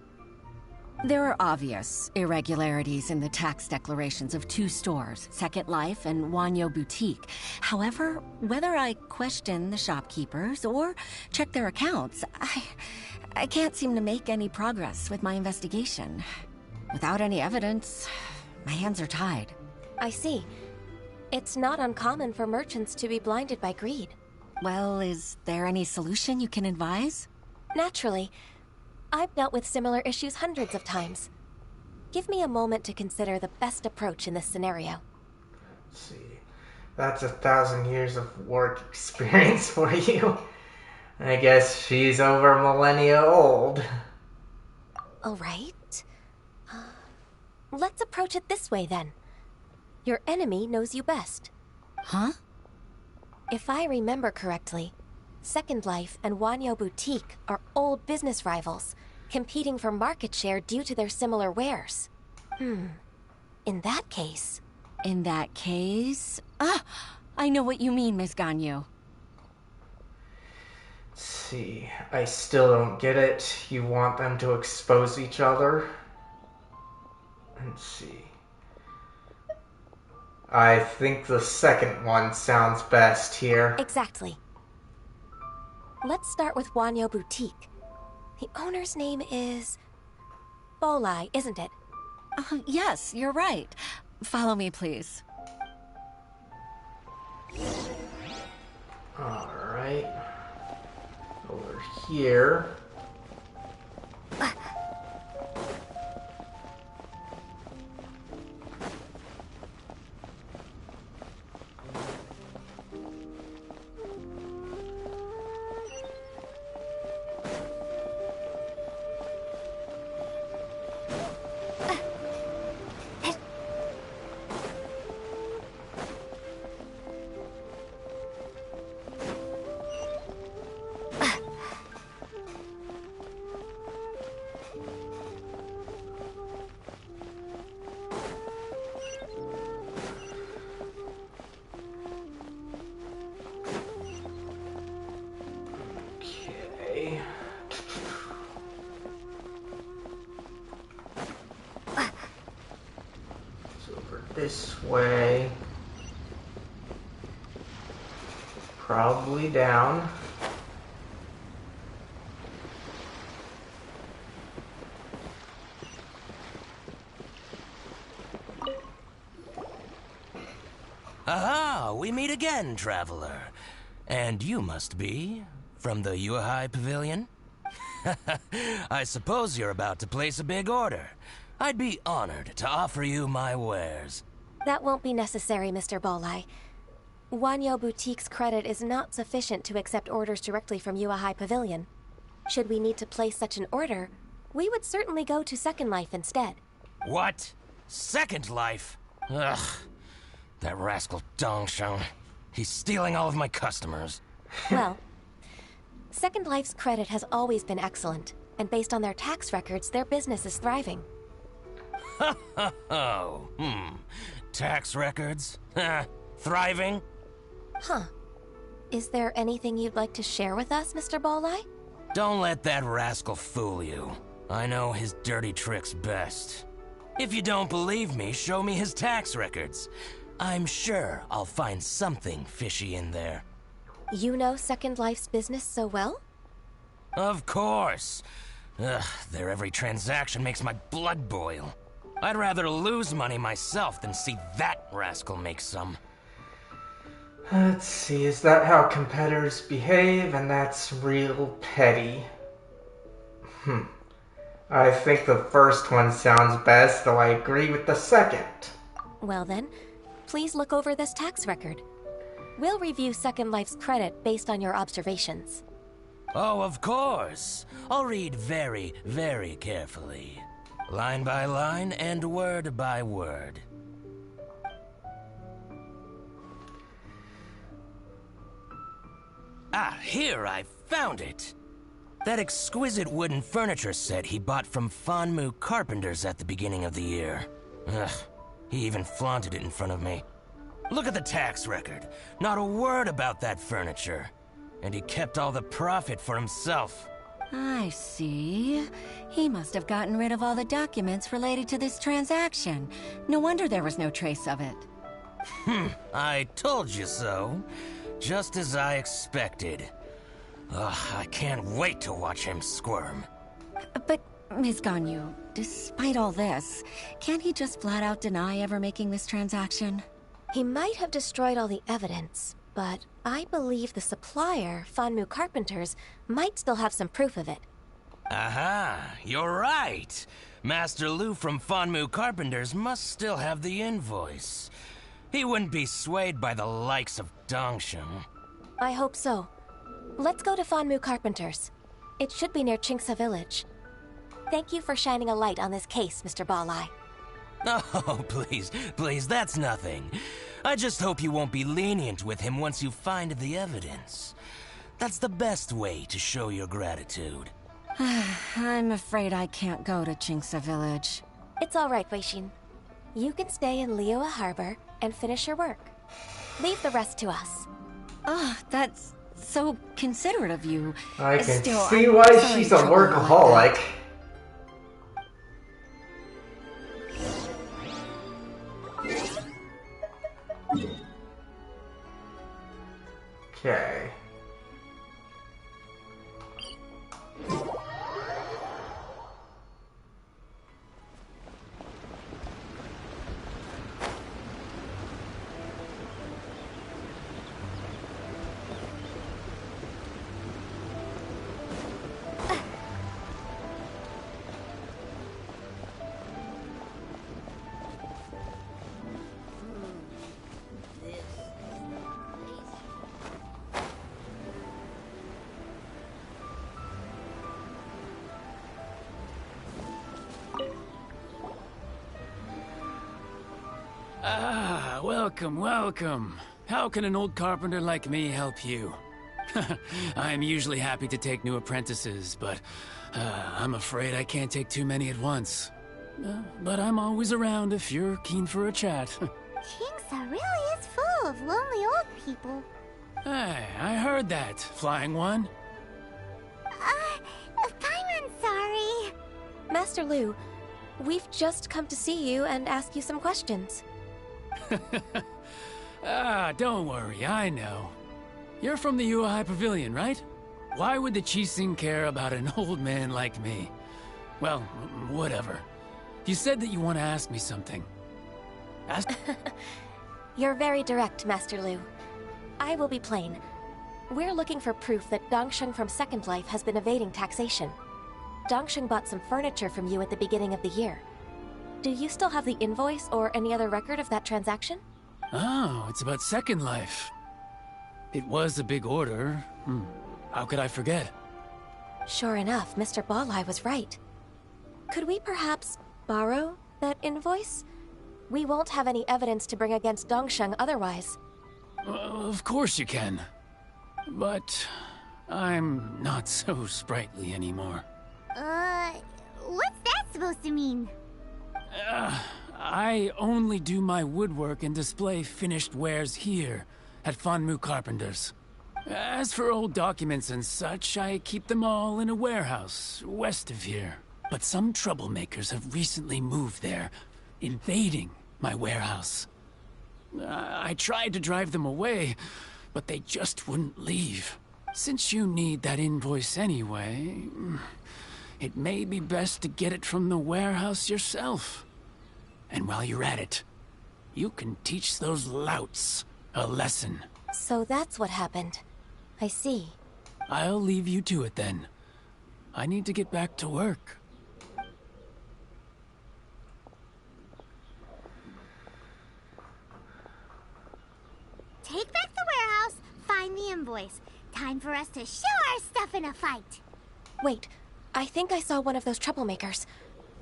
There are obvious irregularities in the tax declarations of two stores, Second Life and Wanyo Boutique. However, whether I question the shopkeepers or check their accounts, I can't seem to make any progress with my investigation. Without any evidence, my hands are tied. I see. It's not uncommon for merchants to be blinded by greed. Well, is there any solution you can advise? Naturally. I've dealt with similar issues hundreds of times. Give me a moment to consider the best approach in this scenario. Let's see. That's 1,000 years of work experience for you. I guess she's over millennia old. Alright. Let's approach it this way, then. Your enemy knows you best. Huh? If I remember correctly, Second Life and Wanyo Boutique are old business rivals, competing for market share due to their similar wares. In that case... In that case... Ah! I know what you mean, Miss Ganyu. Let's see. I still don't get it. You want them to expose each other? Let's see. I think the second one sounds best here. Exactly. Let's start with Wanyo Boutique. The owner's name is... Bolai, isn't it? Yes, you're right. Follow me, please. Alright. Over here. This way. Probably down. Aha! We meet again, traveler. And you must be from the Liyue Pavilion? I suppose you're about to place a big order. I'd be honored to offer you my wares. That won't be necessary, Mr. Bolai. Wanyo Boutique's credit is not sufficient to accept orders directly from Liyue Pavilion. Should we need to place such an order, we would certainly go to Second Life instead. What? Second Life? Ugh. That rascal Dongsheng. He's stealing all of my customers. Well, Second Life's credit has always been excellent, and based on their tax records, their business is thriving. Tax records? Thriving? Huh. Is there anything you'd like to share with us, Mr. Bolai? Don't let that rascal fool you. I know his dirty tricks best. If you don't believe me, show me his tax records. I'm sure I'll find something fishy in there. You know Second Life's business so well? Of course. Ugh, their every transaction makes my blood boil. I'd rather lose money myself than see that rascal make some. Let's see, is that how competitors behave? And that's real petty. I think the first one sounds best, though I agree with the second. Well then, please look over this tax record. We'll review Second Life's credit based on your observations. Oh, of course. I'll read very, very carefully. Line by line and word by word. Ah, here, I found it! That exquisite wooden furniture set he bought from Fanmu Carpenters at the beginning of the year. Ugh, he even flaunted it in front of me. Look at the tax record. Not a word about that furniture. And he kept all the profit for himself. I see. He must have gotten rid of all the documents related to this transaction. No wonder there was no trace of it. I told you so. Just as I expected. Ugh, I can't wait to watch him squirm. But, Ms. Ganyu, despite all this, can't he just flat out deny ever making this transaction? He might have destroyed all the evidence, but I believe the supplier, Fanmu Carpenters, might still have some proof of it. Aha, you're right. Master Lu from Fanmu Carpenters must still have the invoice. He wouldn't be swayed by the likes of Dongsheng. I hope so. Let's go to Fanmu Carpenters. It should be near Qingce Village. Thank you for shining a light on this case, Mr. Bolai. Oh, please, that's nothing. I just hope you won't be lenient with him once you find the evidence. That's the best way to show your gratitude. I'm afraid I can't go to Qingce Village. It's all right, Weixin. You can stay in Liyue Harbor and finish your work. Leave the rest to us. That's so considerate of you. I can Still, see I'm why sorry she's a to trouble you like workaholic. that. Okay. Welcome. How can an old carpenter like me help you? I'm usually happy to take new apprentices, but I'm afraid I can't take too many at once. But I'm always around if you're keen for a chat. Qingce really is full of lonely old people. Hey, I heard that, Flying One. I'm sorry. Master Lu, we've just come to see you and ask you some questions. Don't worry, I know. You're from the Liyue Pavilion, right? Why would the Qixing care about an old man like me? Well, whatever. You said that you want to ask me something. Ask... You're very direct, Master Lu. I will be plain. We're looking for proof that Dongsheng from Second Life has been evading taxation. Dongsheng bought some furniture from you at the beginning of the year. Do you still have the invoice or any other record of that transaction? Oh, it's about Second Life. It was a big order. How could I forget? Sure enough, Mr. Balai was right. Could we perhaps borrow that invoice? We won't have any evidence to bring against Dongsheng otherwise. Of course you can. But I'm not so sprightly anymore. What's that supposed to mean? I only do my woodwork and display finished wares here at Fanmu Carpenter's. As for old documents and such, I keep them all in a warehouse west of here. But some troublemakers have recently moved there, invading my warehouse. I tried to drive them away, but they just wouldn't leave. Since you need that invoice anyway, it may be best to get it from the warehouse yourself. And while you're at it, you can teach those louts a lesson. So that's what happened. I see. I'll leave you to it then. I need to get back to work. Take back the warehouse, find the invoice. Time for us to show our stuff in a fight. Wait, I think I saw one of those troublemakers.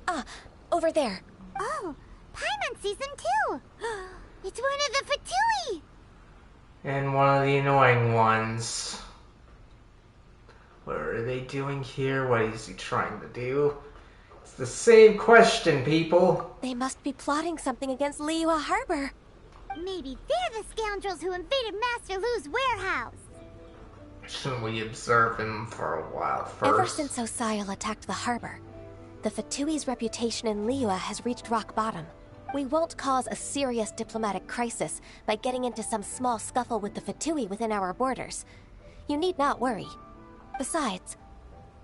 Ah, over there. Oh, Paimon sees him too. It's one of the Fatui. And one of the annoying ones. What are they doing here? What is he trying to do? It's the same question, people. They must be plotting something against Liyue Harbor. Maybe they're the scoundrels who invaded Master Lu's warehouse. Shouldn't we observe him for a while first? Ever since Osial attacked the harbor, the Fatui's reputation in Liyue has reached rock bottom. We won't cause a serious diplomatic crisis by getting into some small scuffle with the Fatui within our borders. You need not worry. Besides,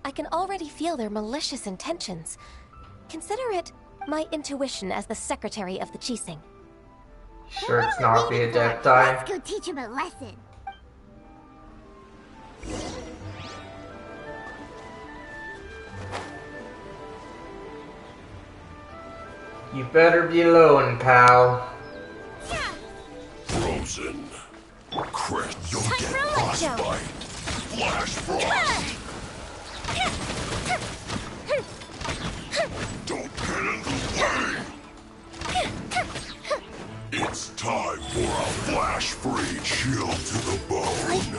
I can already feel their malicious intentions. Consider it my intuition as the secretary of the Qixing. Sure it's not the Adepti? Let's go teach him a lesson. You better be alone, pal. Frozen. Crest, you'll Time get for a light show. frostbite. Flash frost. Don't get in the way. It's time for a flash-free chill to the bone.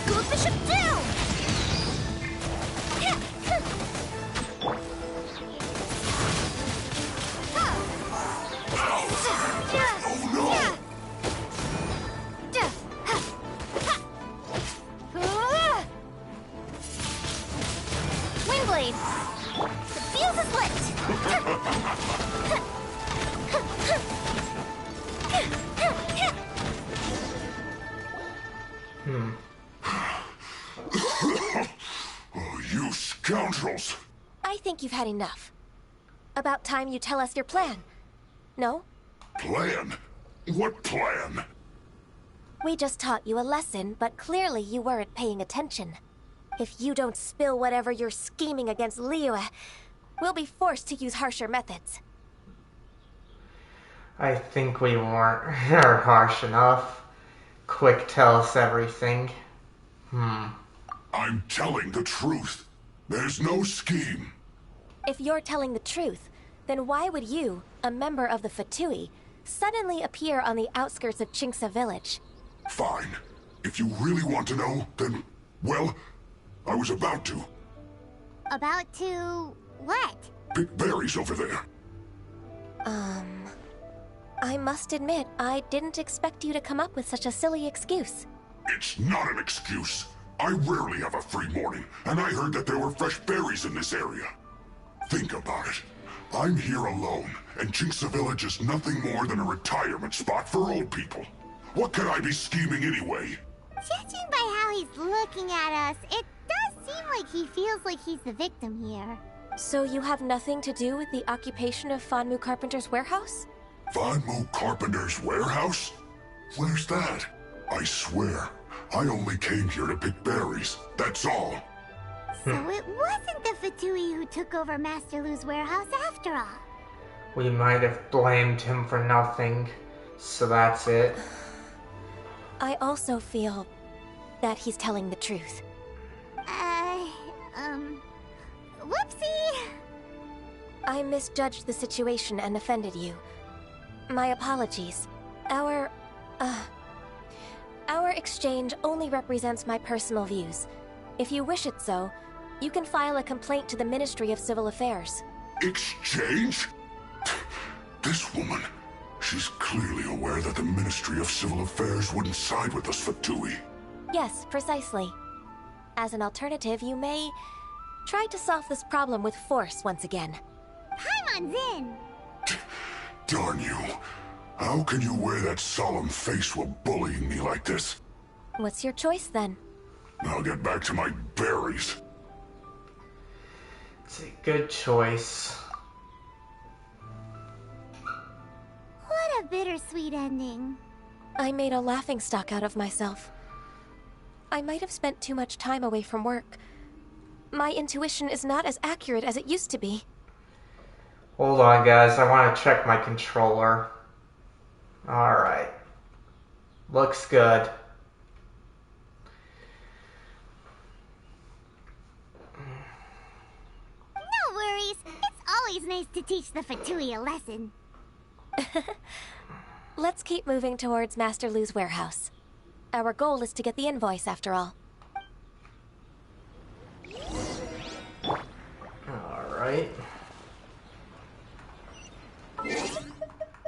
Go Bishop down! Oh no! Windblade! The fuse is lit! Oh, you scoundrels! I think you've had enough. About time you tell us your plan. No? Plan? What plan? We just taught you a lesson, but clearly you weren't paying attention. If you don't spill whatever you're scheming against Liyue, we'll be forced to use harsher methods. I think we weren't harsh enough. Quick, tell us everything. I'm telling the truth. There's no scheme. If you're telling the truth, then why would you, a member of the Fatui, suddenly appear on the outskirts of Qingce village? Fine. If you really want to know, then, well, I was about to. About to... what? Pick berries over there. I must admit, I didn't expect you to come up with such a silly excuse. It's not an excuse. I rarely have a free morning, and I heard that there were fresh berries in this area. Think about it. I'm here alone, and Jinxa Village is nothing more than a retirement spot for old people. What could I be scheming anyway? Judging by how he's looking at us, it does seem like he feels like he's the victim here. So you have nothing to do with the occupation of Fanmu Carpenter's warehouse? Fanmu Carpenter's warehouse? Where's that? I swear, I only came here to pick berries, that's all. So it wasn't the Fatui who took over Master Lu's warehouse after all. We might have blamed him for nothing, so that's it. I also feel that he's telling the truth. Whoopsie! I misjudged the situation and offended you. My apologies. Our exchange only represents my personal views. If you wish it so, you can file a complaint to the Ministry of Civil Affairs. Exchange? This woman, she's clearly aware that the Ministry of Civil Affairs wouldn't side with us, Fatui. Yes, precisely. As an alternative, you may try to solve this problem with force once again. Paimon's in! Darn you. How can you wear that solemn face while bullying me like this? What's your choice, then? I'll get back to my berries. It's a good choice. What a bittersweet ending. I made a laughingstock out of myself. I might have spent too much time away from work. My intuition is not as accurate as it used to be. Hold on, guys. I want to check my controller. Alright. Looks good. No worries. It's always nice to teach the Fatui a lesson. Let's keep moving towards Master Lu's warehouse. Our goal is to get the invoice, after all. Alright.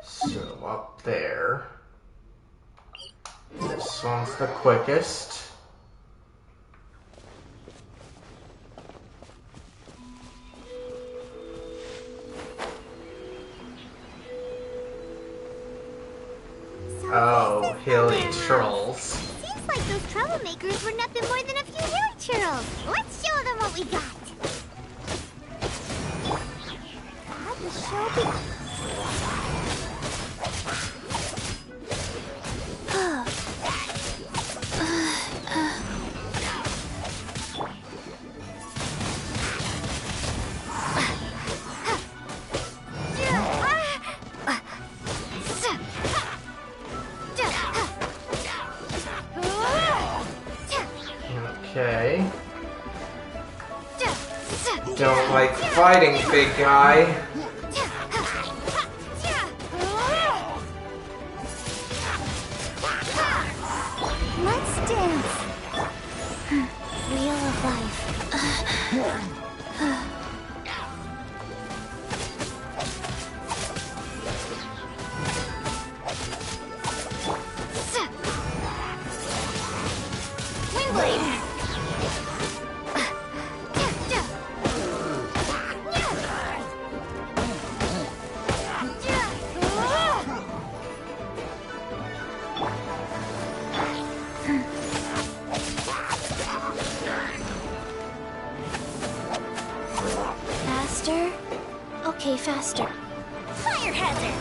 So up there. This one's the quickest. Oh, hilly trolls. Seems like those troublemakers were nothing more than a few hilly churls. Let's show them what we got. Got the show Okay. Don't like fighting, big guy. Let's dance. Wheel of life. Windblade. Faster? Okay, faster. Fire hazard!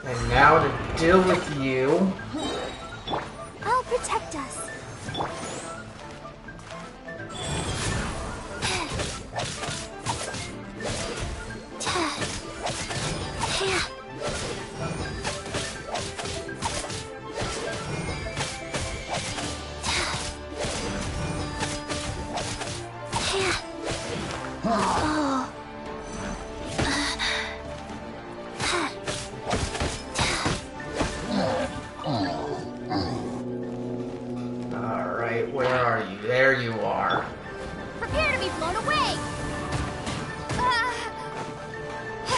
And now to deal with you. I'll protect us.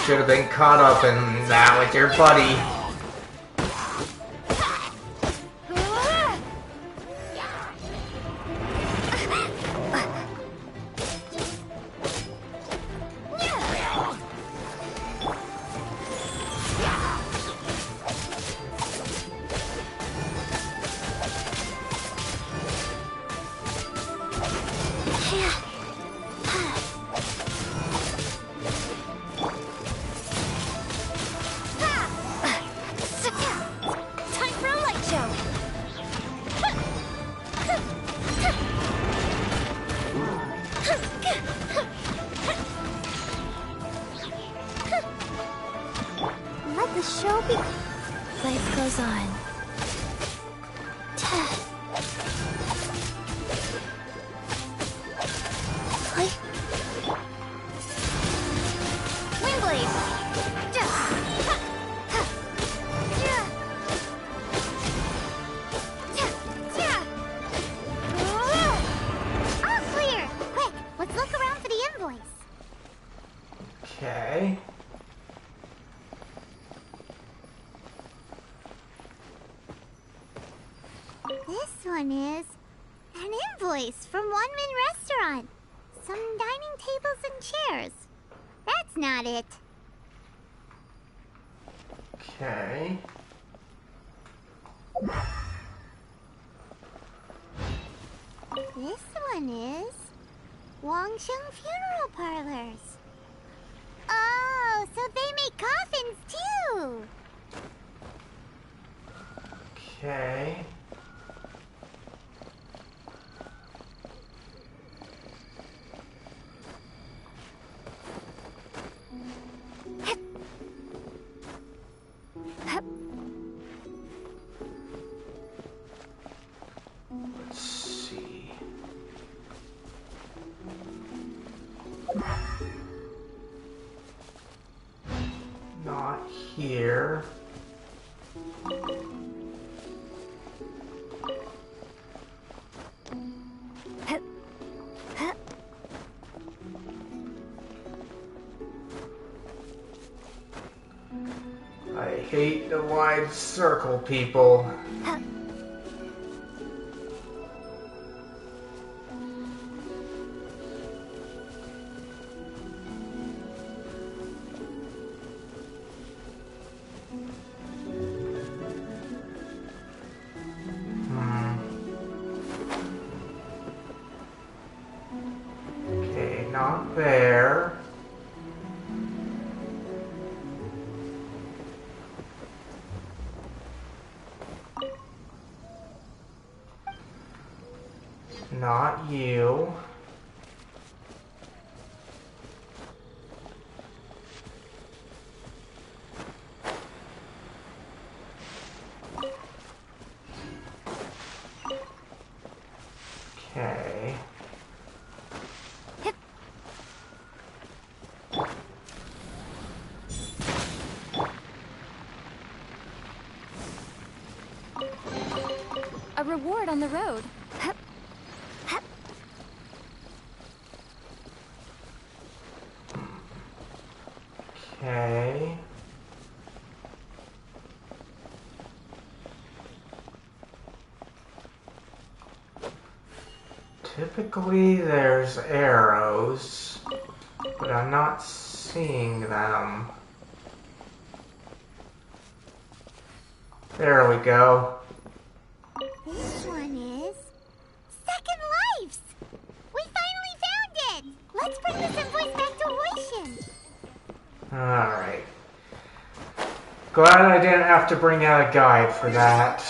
should have been caught up in that with your buddy. Okay. This one is an invoice from One Min Restaurant. Some dining tables and chairs. That's not it. Okay. This one is Wangsheng Funeral Parlors. Oh, so they make coffins too. Okay. Let's see. Not here. I hate the wide circle, people. Okay, not there. Not you. Okay. A reward on the road. Okay. Typically there's arrows, but I'm not seeing them. There we go. This one is Second Lives. We finally found it. Let's bring this invoice back to Huishin. Alright. Glad I didn't have to bring out a guide for that.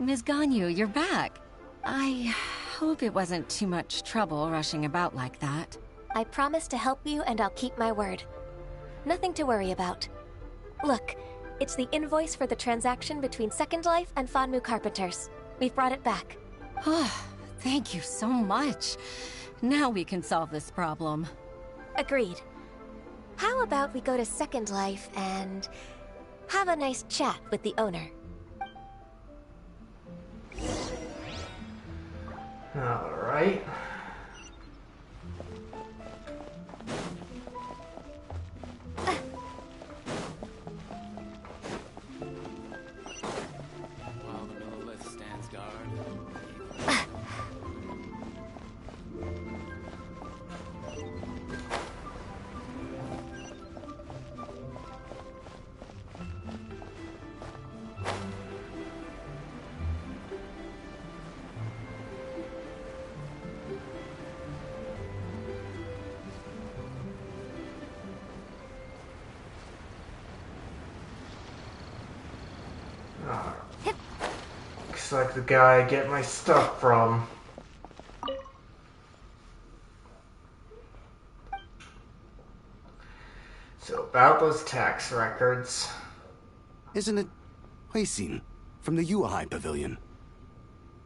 Ms. Ganyu, you're back. I hope it wasn't too much trouble rushing about like that. I promise to help you and I'll keep my word. Nothing to worry about. Look, it's the invoice for the transaction between Second Life and Fanmu Carpenters. We've brought it back. Oh, thank you so much. Now we can solve this problem. Agreed. How about we go to Second Life and have a nice chat with the owner? Alright. While the Millilith stands guard. Looks like the guy I get my stuff from. So about those tax records. Isn't it Huixin from the Yuehai Pavilion?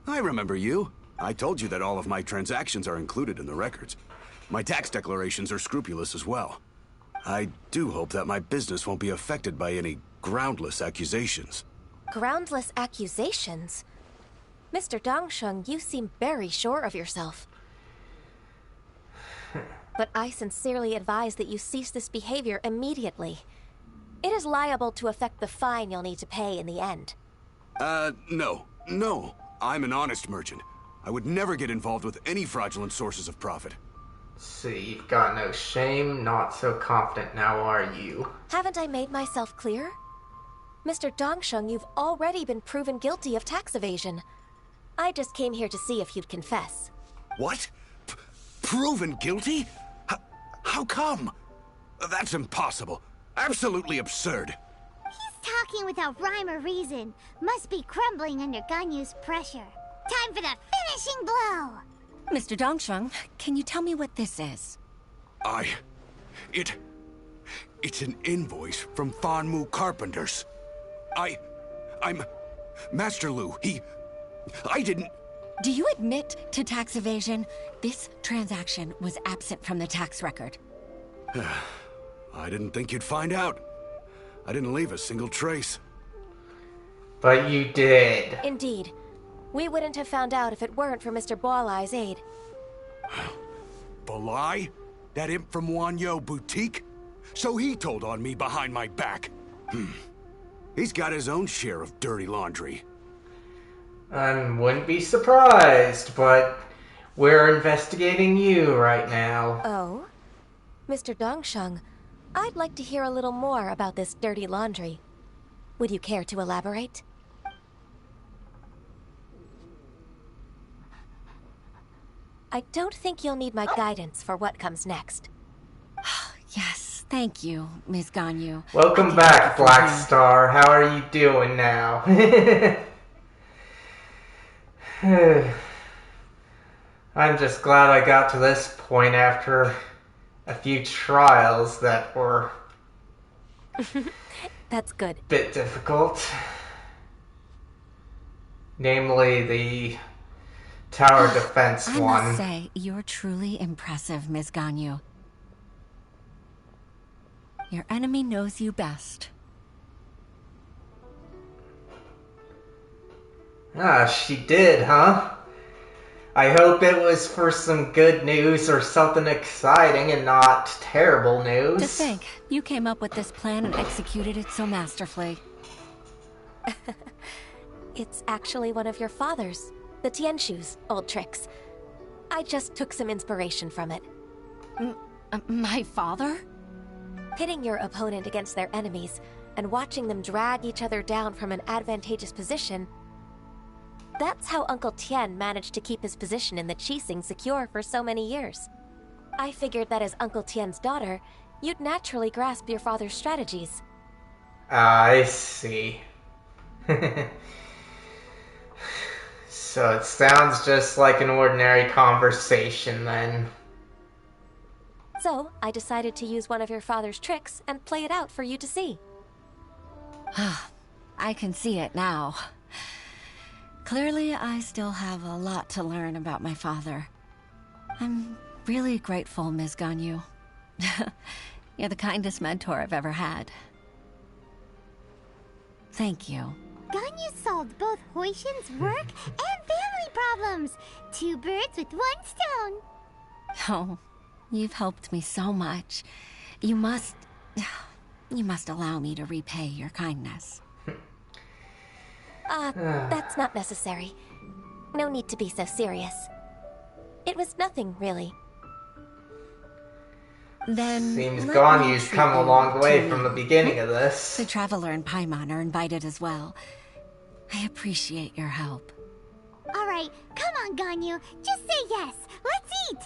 I remember you. I told you that all of my transactions are included in the records. My tax declarations are scrupulous as well. I do hope that my business won't be affected by any groundless accusations. Groundless accusations? Mr. Dongsheng, you seem very sure of yourself. But I sincerely advise that you cease this behavior immediately. It is liable to affect the fine you'll need to pay in the end. No. I'm an honest merchant. I would never get involved with any fraudulent sources of profit. See, you've got no shame, not so confident now, are you? Haven't I made myself clear? Mr. Dongsheng, you've already been proven guilty of tax evasion. I just came here to see if you'd confess. What? Proven guilty? How come? That's impossible. Absolutely absurd. He's talking without rhyme or reason. Must be crumbling under Ganyu's pressure. Time for the finishing blow! Mr. Dongsheng, can you tell me what this is? It's an invoice from Fanmu Carpenters. I'm Master Lu. I didn't... Do you admit to tax evasion? This transaction was absent from the tax record. I didn't think you'd find out. I didn't leave a single trace. But you did. Indeed. We wouldn't have found out if it weren't for Mr. Boalai's aid. Boalai? That imp from Wanyo Boutique? So he told on me behind my back. He's got his own share of dirty laundry. I wouldn't be surprised, but we're investigating you right now. Oh? Mr. Dongsheng, I'd like to hear a little more about this dirty laundry. Would you care to elaborate? I don't think you'll need my guidance for what comes next. Yes, thank you, Ms. Ganyu. Welcome back, Black Star. How are you doing now? I'm just glad I got to this point after a few trials that were... That's good. Bit difficult. Namely, the tower defense one. I must say, you're truly impressive, Ms. Ganyu. Your enemy knows you best. Ah, she did, huh? I hope it was for some good news or something exciting and not terrible news. To think, you came up with this plan and executed it so masterfully. It's actually one of your father's, the Tianshu's, old tricks. I just took some inspiration from it. My father? Pitting your opponent against their enemies and watching them drag each other down from an advantageous position. That's how Uncle Tian managed to keep his position in the Qixing secure for so many years. I figured that as Uncle Tian's daughter, you'd naturally grasp your father's strategies. I see. So it sounds just like an ordinary conversation then. So, I decided to use one of your father's tricks and play it out for you to see. I can see it now. Clearly, I still have a lot to learn about my father. I'm really grateful, Ms. Ganyu. You're the kindest mentor I've ever had. Thank you. Ganyu solved both Huishin's work and family problems. 2 birds with 1 stone. Oh, you've helped me so much. You must allow me to repay your kindness. That's not necessary. No need to be so serious. It was nothing, really. Then seems let Ganyu's me come a treat long you way to from me. the beginning of this. The Traveler and Paimon are invited as well. I appreciate your help. Alright, come on, Ganyu. Just say yes. Let's eat.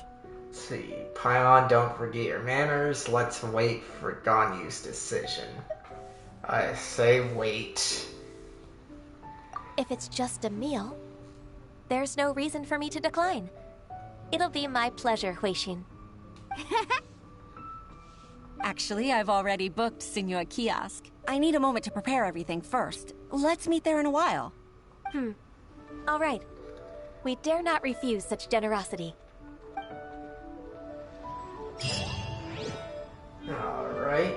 Let's see. Paimon, don't forget your manners. Let's wait for Ganyu's decision. I say wait. If it's just a meal, there's no reason for me to decline. It'll be my pleasure, Huishin. Actually, I've already booked Senor Kiosk. I need a moment to prepare everything first. Let's meet there in a while. All right. We dare not refuse such generosity. Alright.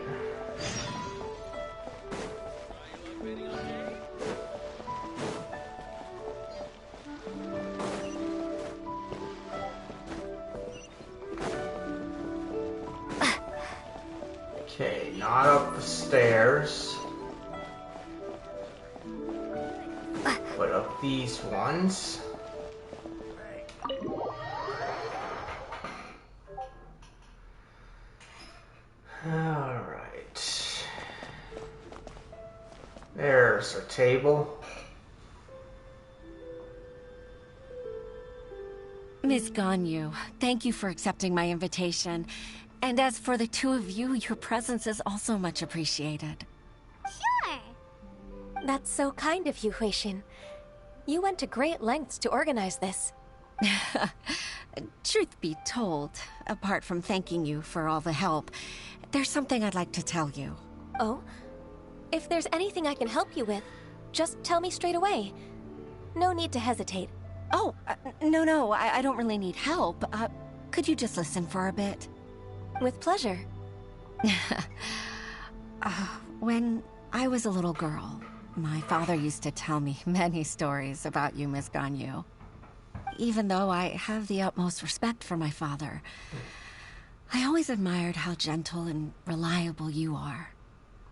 Okay, not up the stairs. But up these ones. Alright. There's our table. Ms. Ganyu, thank you for accepting my invitation. And as for the 2 of you, your presence is also much appreciated. Sure. That's so kind of you, Huishin. You went to great lengths to organize this. Truth be told, apart from thanking you for all the help, there's something I'd like to tell you. Oh? If there's anything I can help you with, just tell me straight away. No need to hesitate. Oh, no, I don't really need help. Could you just listen for a bit? With pleasure. When I was a little girl, my father used to tell me many stories about you, Ms. Ganyu. Even though I have the utmost respect for my father, I always admired how gentle and reliable you are.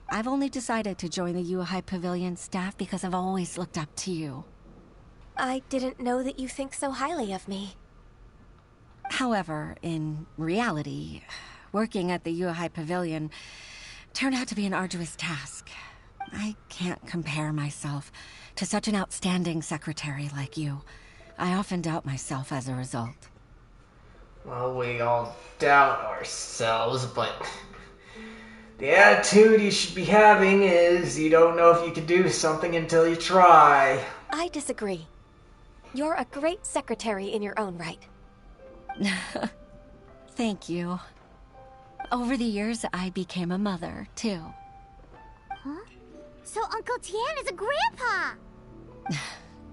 I've only decided to join the Liyue Pavilion staff because I've always looked up to you. I didn't know that you think so highly of me. However, in reality, working at the Liyue Pavilion turned out to be an arduous task. I can't compare myself to such an outstanding secretary like you. I often doubt myself as a result. Well, we all doubt ourselves, but the attitude you should be having is you don't know if you can do something until you try. I disagree. You're a great secretary in your own right. Thank you. Over the years, I became a mother, too. Huh? So Uncle Tian is a grandpa!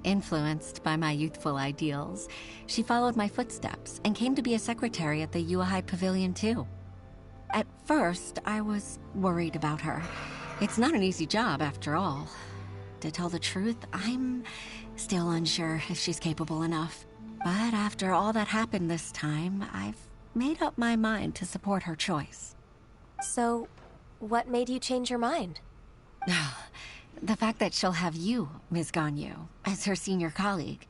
Influenced by my youthful ideals, she followed my footsteps and came to be a secretary at the Liyue Pavilion, too. At first, I was worried about her. It's not an easy job, after all. To tell the truth, I'm still unsure if she's capable enough. But after all that happened this time, I've made up my mind to support her choice. So, what made you change your mind? The fact that she'll have you, Ms. Ganyu, as her senior colleague.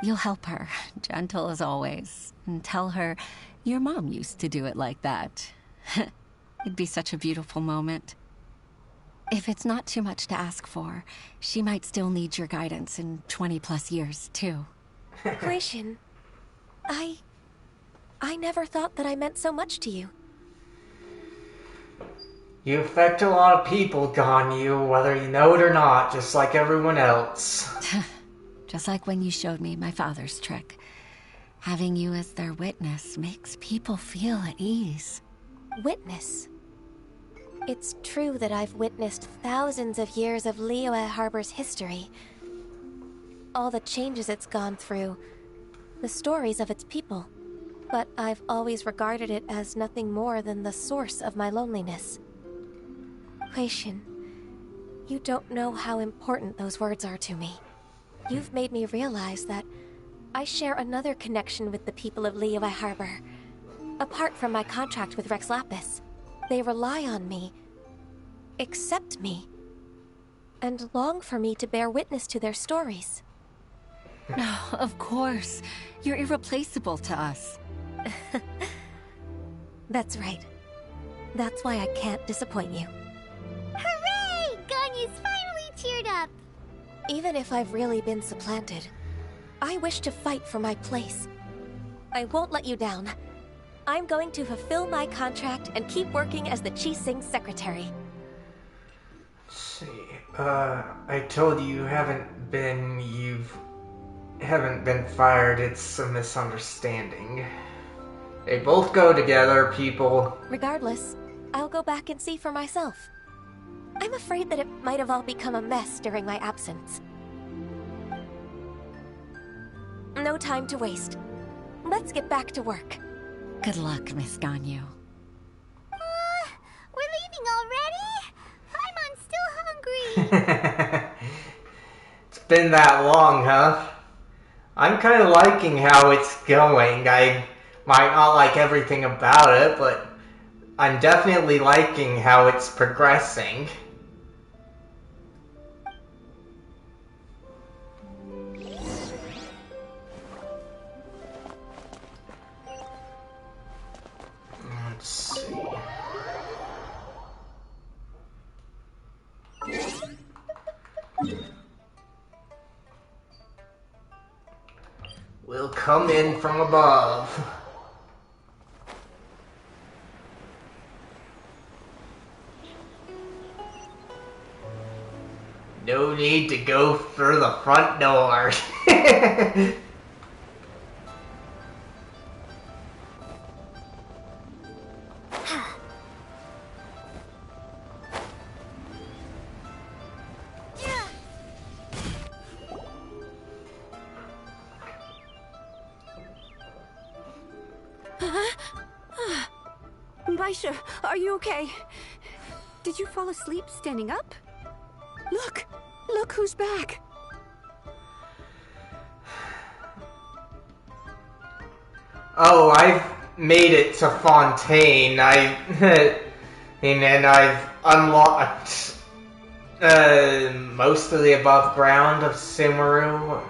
You'll help her, gentle as always, and tell her your mom used to do it like that. It'd be such a beautiful moment. If it's not too much to ask for, she might still need your guidance in 20+ years, too. Huishin, I never thought that I meant so much to you. You affect a lot of people, Ganyu, whether you know it or not, just like everyone else. Just like when you showed me my father's trick. Having you as their witness makes people feel at ease. Witness? It's true that I've witnessed thousands of years of Liyue Harbor's history. All the changes it's gone through, the stories of its people. But I've always regarded it as nothing more than the source of my loneliness. Huixin, you don't know how important those words are to me. You've made me realize that I share another connection with the people of Liyue Harbor. Apart from my contract with Rex Lapis, they rely on me, accept me, and long for me to bear witness to their stories. No, of course. You're irreplaceable to us. That's right. That's why I can't disappoint you. Hooray! Ganyu's finally cheered up! Even if I've really been supplanted, I wish to fight for my place. I won't let you down. I'm going to fulfill my contract and keep working as the Qixing secretary. Let's see. I told you you haven't been fired. It's a misunderstanding. They both go together, people. Regardless, I'll go back and see for myself. I'm afraid that it might have all become a mess during my absence. No time to waste. Let's get back to work. Good luck, Miss Ganyu. We're leaving already? Paimon's still hungry. It's been that long, huh? I'm kind of liking how it's going. I might not like everything about it, but I'm definitely liking how it's progressing. Let's see. Will come in from above. No need to go through the front door. Baisha, are you okay? Did you fall asleep standing up? Look! Look who's back! Oh, I've made it to Fontaine. And I've unlocked most of the above ground of Sumeru.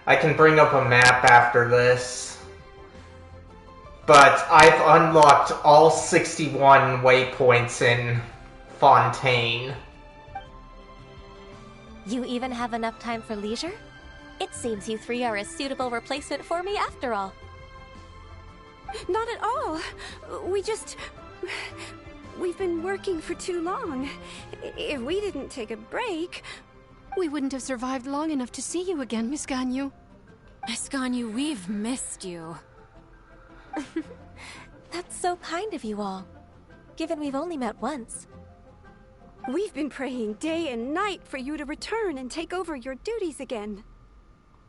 I can bring up a map after this. But I've unlocked all 61 waypoints in Fontaine. You even have enough time for leisure? It seems you three are a suitable replacement for me after all. Not at all. We've been working for too long. If we didn't take a break... We wouldn't have survived long enough to see you again, Miss Ganyu. Miss Ganyu, we've missed you. That's so kind of you all, given we've only met once. We've been praying day and night for you to return and take over your duties again.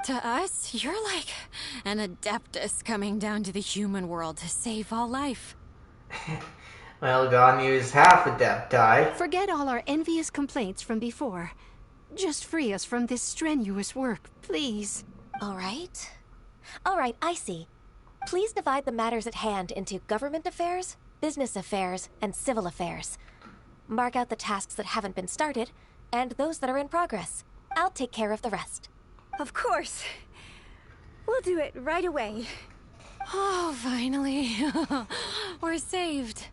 To us, you're like an adeptus coming down to the human world to save all life. Well, Ganyu is half adepti. Forget all our envious complaints from before. Just free us from this strenuous work, please. All right, I see. Please divide the matters at hand into government affairs, business affairs, and civil affairs. Mark out the tasks that haven't been started, and those that are in progress. I'll take care of the rest. Of course. We'll do it right away. Oh, finally. We're saved.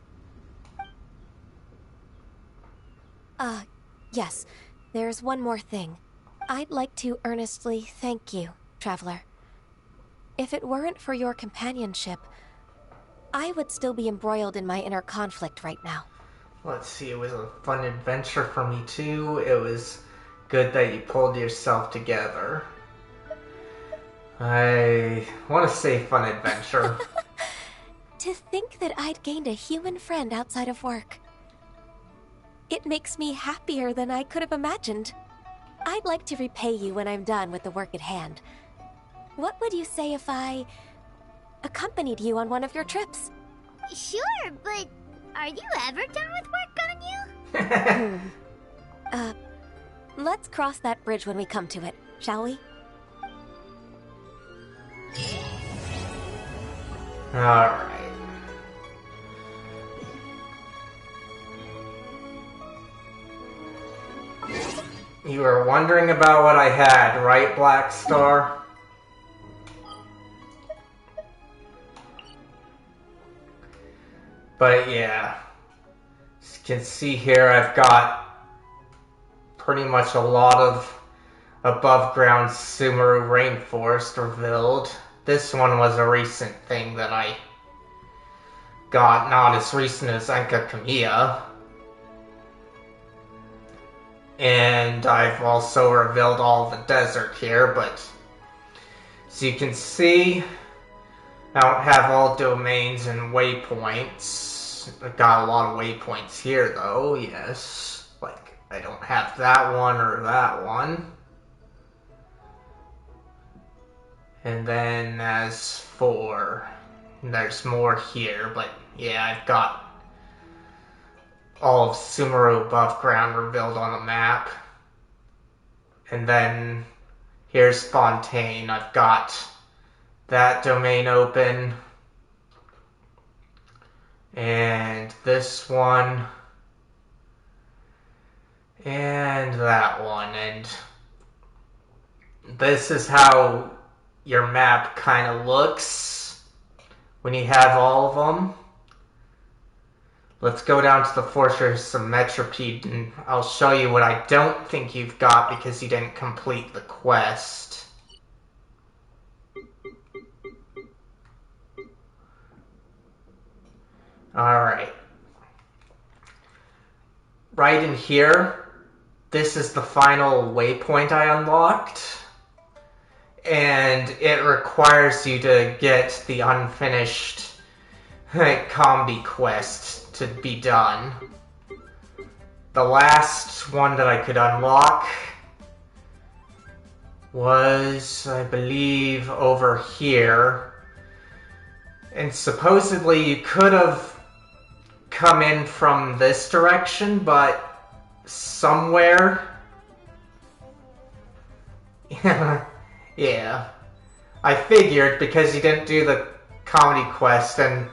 Yes. There's one more thing. I'd like to earnestly thank you, Traveler. If it weren't for your companionship, I would still be embroiled in my inner conflict right now. Let's see, it was a fun adventure for me too. It was good that you pulled yourself together. I want to say fun adventure. To think that I'd gained a human friend outside of work. It makes me happier than I could have imagined. I'd like to repay you when I'm done with the work at hand. What would you say if I accompanied you on one of your trips? Sure, but are you ever done with work, Ganyu? Let's cross that bridge when we come to it, shall we? Alright. You were wondering about what I had, right, Black Star? But yeah, as you can see here, I've got pretty much a lot of above ground Sumeru rainforest revealed. This one was a recent thing that I got, not as recent as Enka Kamiya. And I've also revealed all the desert here, but as you can see, I don't have all domains and waypoints. I've got a lot of waypoints here though, yes. Like, I don't have that one or that one. And then as for, there's more here, but yeah, I've got all of Sumeru above ground revealed on the map. And then here's Fontaine. I've got that domain open. And this one. And that one. And this is how your map kind of looks when you have all of them. Let's go down to the Fortress of Metropede and I'll show you what I don't think you've got because you didn't complete the quest. Alright. Right in here, this is the final waypoint I unlocked. And it requires you to get the unfinished combi quest to be done. The last one that I could unlock was, I believe, over here. And supposedly you could have come in from this direction, but somewhere... Yeah. I figured because you didn't do the comedy quest, and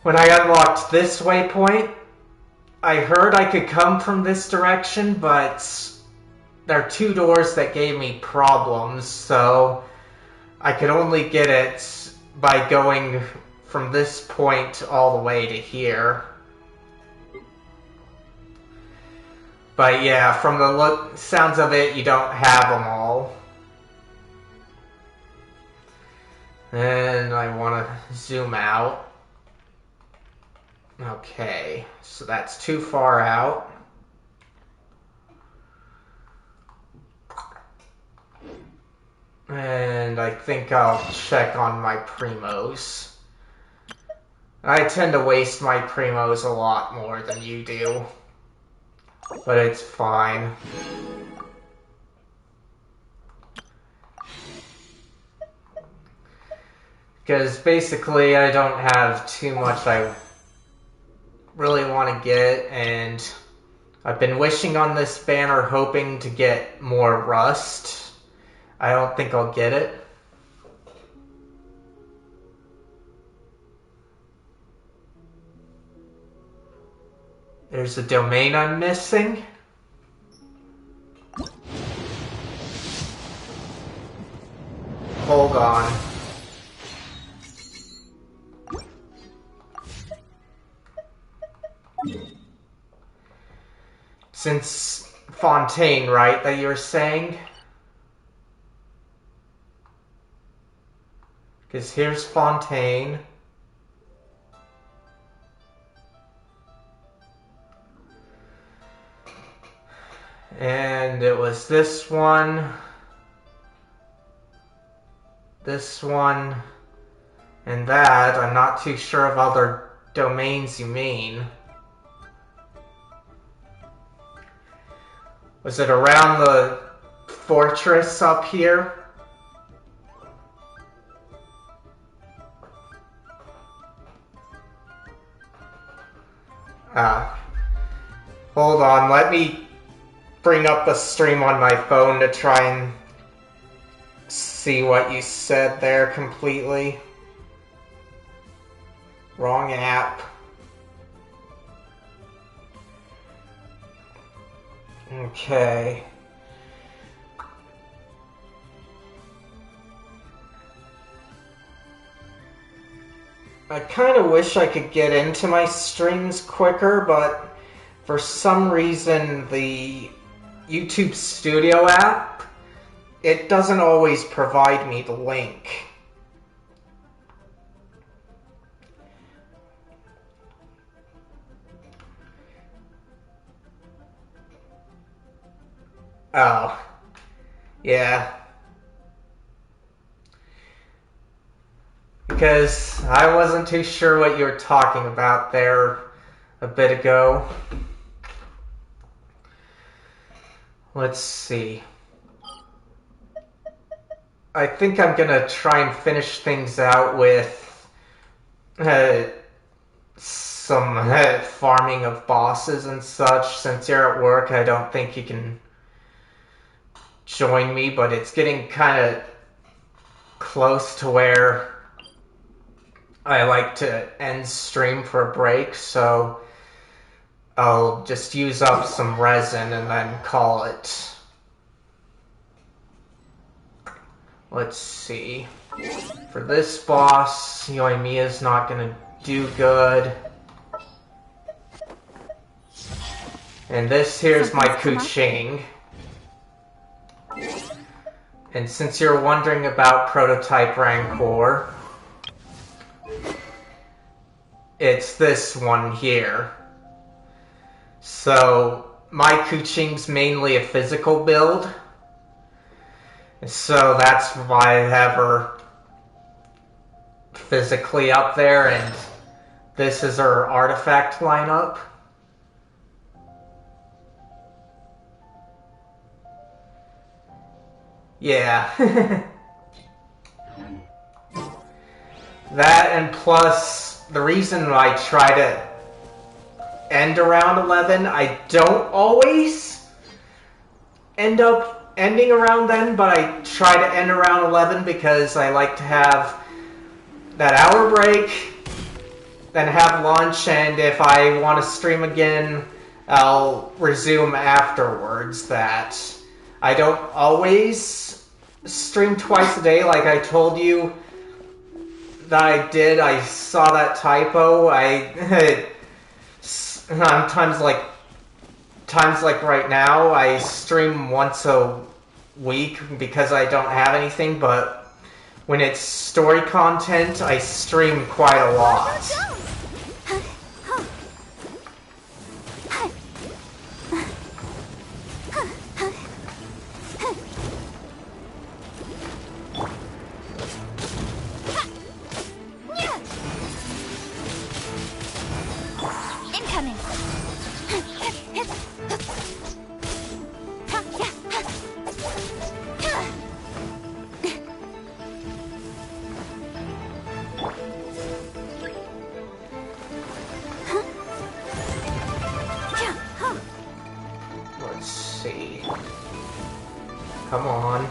when I unlocked this waypoint, I heard I could come from this direction, but there are two doors that gave me problems, so I could only get it by going from this point all the way to here. But yeah, from the sounds of it, you don't have them all. And I want to zoom out. Okay, so that's too far out. And I think I'll check on my primos. I tend to waste my primos a lot more than you do. But it's fine. Because basically I don't have too much I really want to get, and I've been wishing on this banner hoping to get more rust. I don't think I'll get it. There's a domain I'm missing. Hold on. Since Fontaine, right, that you were saying? Because here's Fontaine. And it was this one. this one and that. I'm not too sure of other domains you mean. Was it around the fortress up here? Hold on, let me bring up a stream on my phone to try and see what you said there completely. Wrong app. Okay. I kind of wish I could get into my streams quicker, but for some reason the YouTube Studio app, it doesn't always provide me the link. Oh. Yeah. Because I wasn't too sure what you were talking about there a bit ago. Let's see. I think I'm gonna try and finish things out with some farming of bosses and such. Since you're at work, I don't think you can join me, but it's getting kind of close to where I like to end stream for a break, so I'll just use up some resin and then call it. Let's see. For this boss, Yoimiya's not gonna do good. And this here's my Kuching. And since you're wondering about Prototype Rancor, it's this one here. So, my Kuching's mainly a physical build. So that's why I have her physically up there, and this is her artifact lineup. Yeah. That, and plus, the reason I try to end around 11, I don't always end up ending around then, but I try to end around 11 because I like to have that hour break, then have lunch, and if I want to stream again, I'll resume afterwards. That I don't always stream twice a day like I told you that I did. I saw that typo. Times like right now, I stream once a week because I don't have anything, but when it's story content, I stream quite a lot. Come on.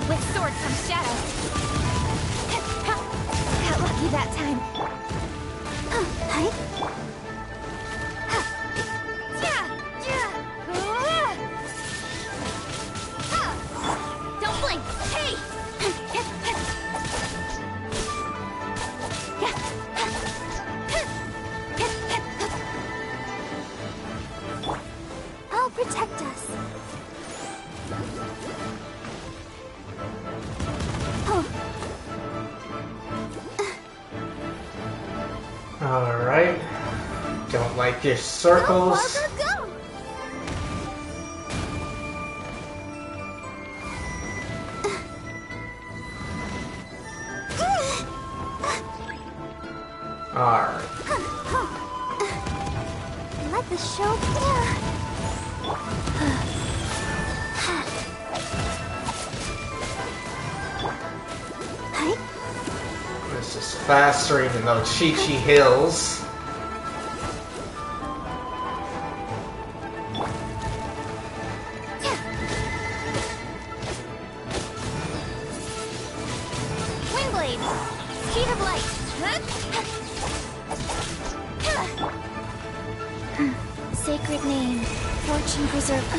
With sword comes shadow. Got lucky that time. Don't blink. Hey! I'll protect us. Alright. Don't like your circles. Alright. Let the show This is faster even though Chi-Chi Hills. Windblade! Speed of light! Sacred name. Fortune preserver.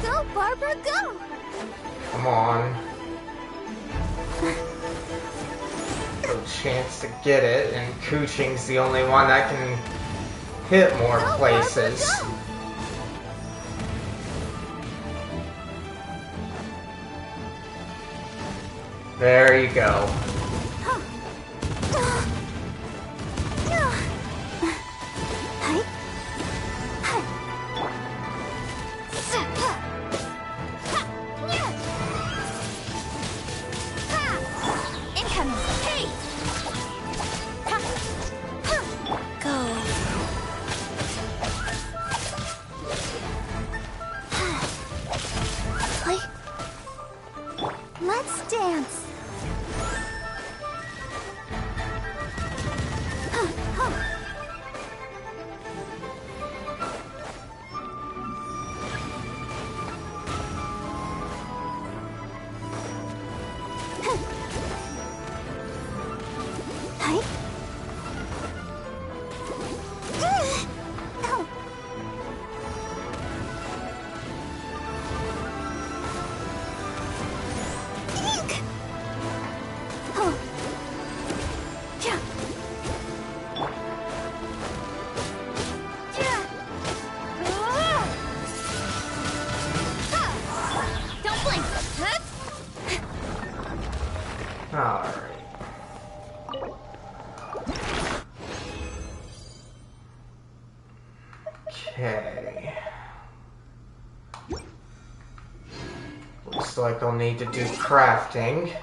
Go, Barbara, go! Come on. No chance to get it, and Kuching's the only one that can hit more places. There you go. Incoming! Hey! Go. Play. Let's dance. Alright. Okay. Looks like I'll need to do crafting.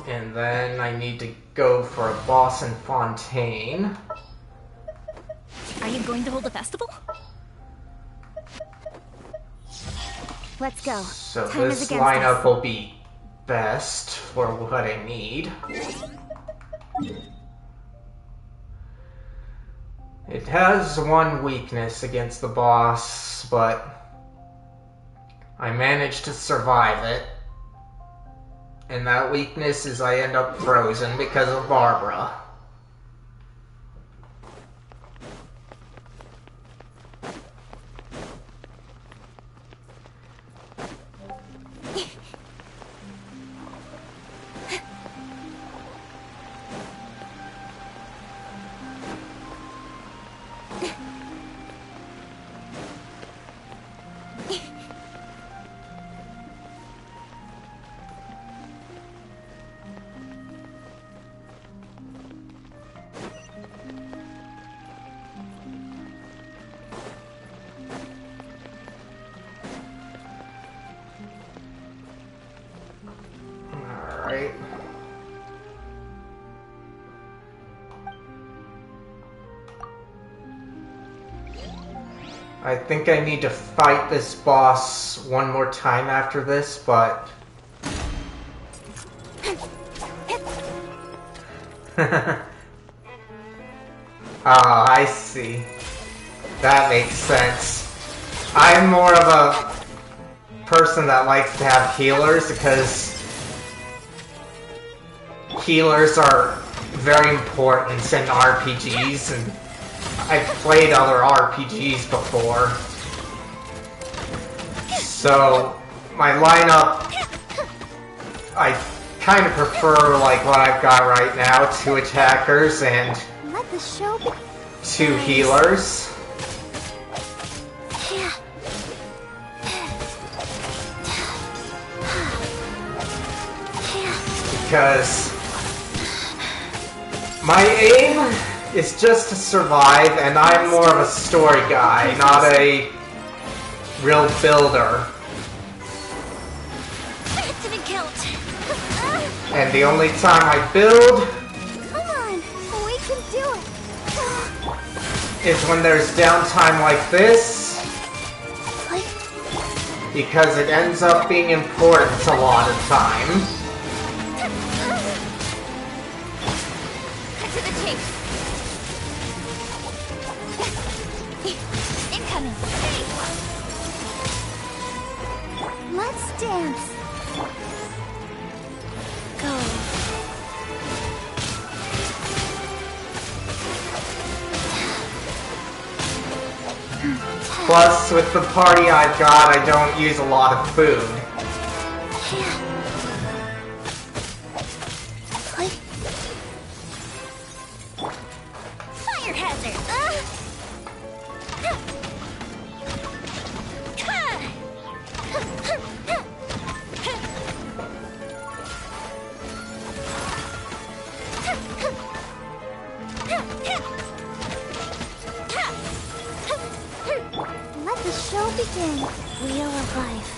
And then I need to go for a boss in Fontaine. Are you going to hold a festival? Let's go. So Time is this against lineup us. will be best for what I need. It has one weakness against the boss, but I managed to survive it. And that weakness is I end up frozen because of Barbara. Alright. I think I need to fight this boss one more time after this, but... Ah, I see. That makes sense. I'm more of a person that likes to have healers because healers are very important in RPGs, and I've played other RPGs before. So, my lineup, I kind of prefer like what I've got right now, 2 attackers and Let the show be 2 healers. Because my aim is just to survive, and I'm more of a story guy, not a real builder. And the only time I build Come on, we can do it. is when there's downtime like this, because it ends up being important a lot of time. Cut to the chase. Incoming. Let's dance. Go. Plus, with the party I've got, I don't use a lot of food. Fire hazard. Let the show begin. Wheel of Life.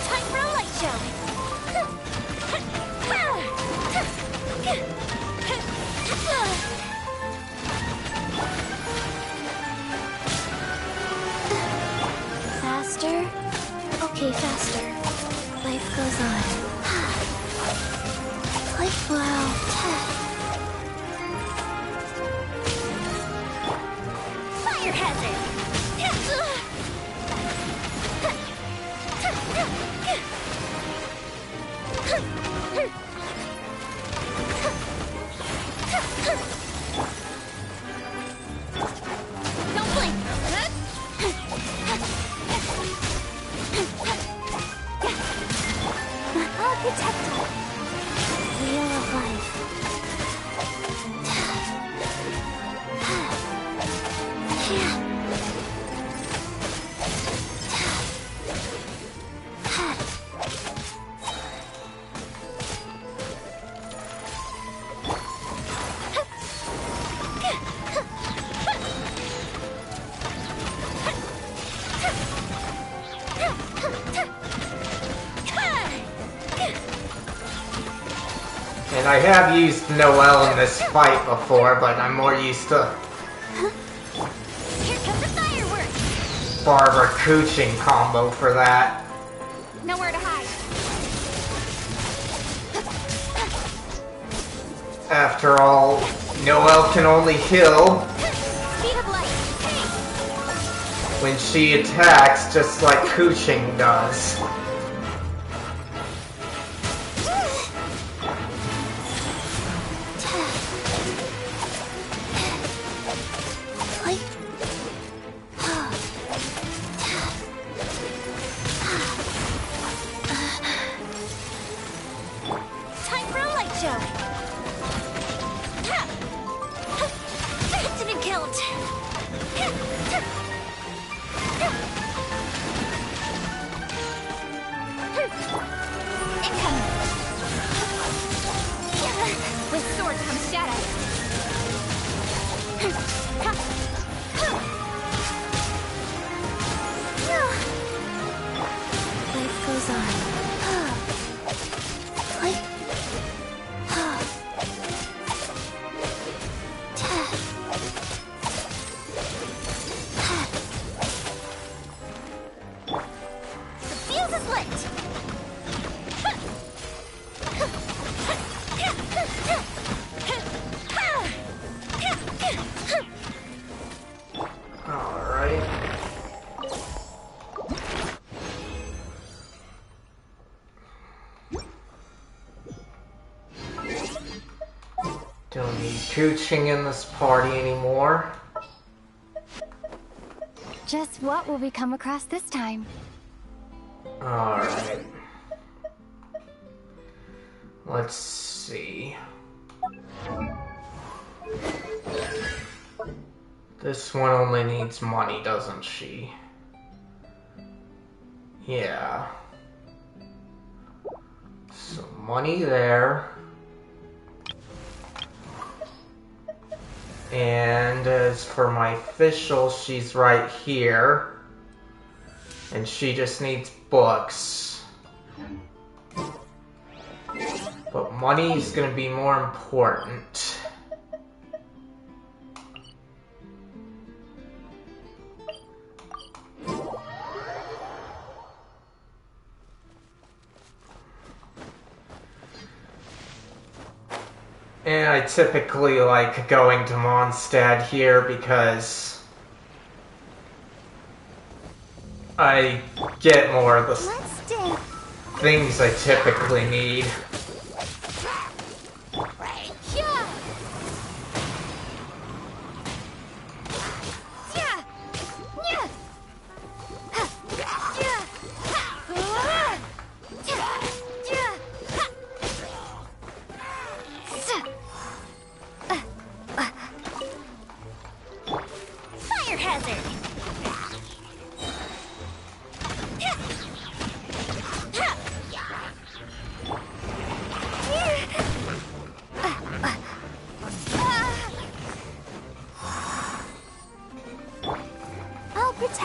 Time for a light show. Faster? Okay, faster. Life goes on. Life blow. Fire hazard! Don't blink! Architecture. Wheel of Life. And I have used Noelle in this fight before, but I'm more used to Here comes the fireworks. Barbara Cooching combo for that. Nowhere to hide. After all, Noelle can only heal Speed of light. when she attacks, just like Cooching does. Time for a light show. Didn't count. Incoming. With sword comes shadow. Life goes on. The fuse is lit. Alright. Don't need Cooching in this party anymore. Just what will we come across this time? Alright. Let's see. This one only needs money, doesn't she? Yeah. So money there. And as for my official, she's right here. And she just needs books. But money is going to be more important. And I typically like going to Mondstadt here because I get more of the things I typically need.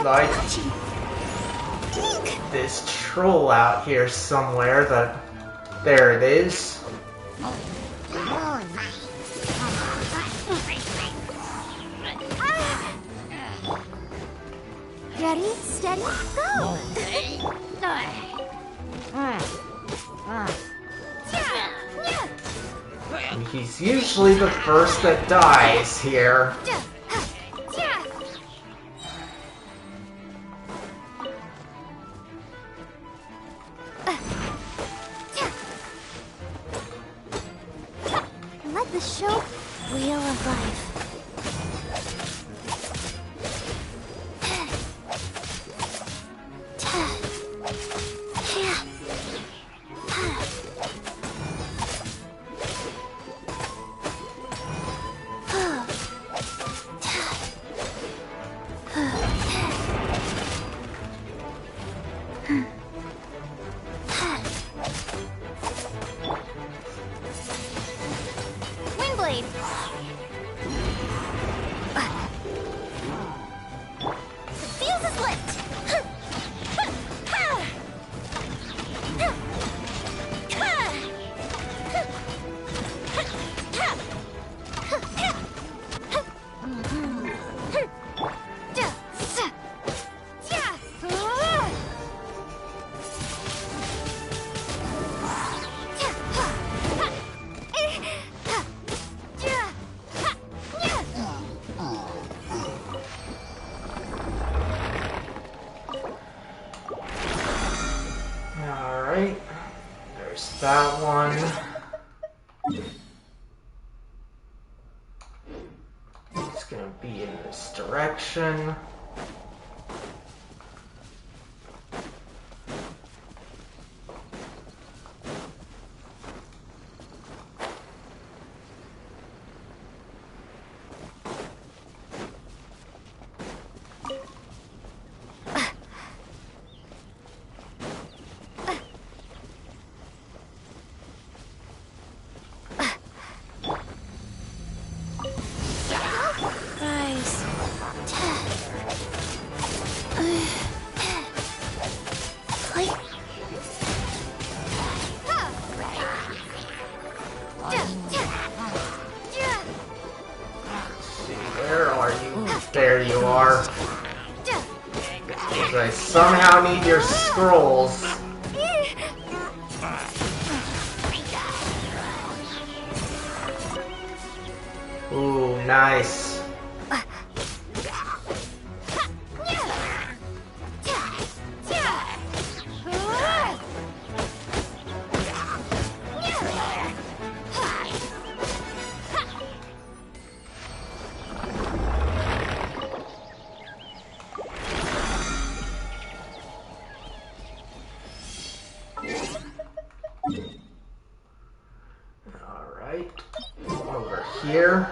Like this troll out here somewhere that... There it is. Ready, steady, go! And he's usually the first that dies here. Let the show wheel of life. Windblade. The fuse is lit. Alright, there's that one. It's gonna be in this direction. There you are. Because I somehow need your scrolls. Ooh, nice. Alright, over here.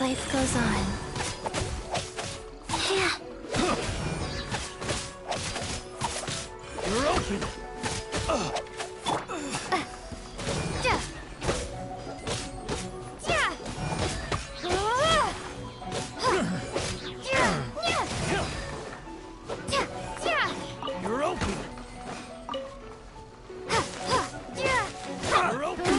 life goes on. Yeah. You're open! You're open! You're open!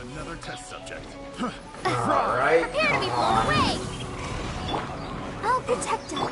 Another test subject. Alright, Prepare to be blown away! I'll protect him.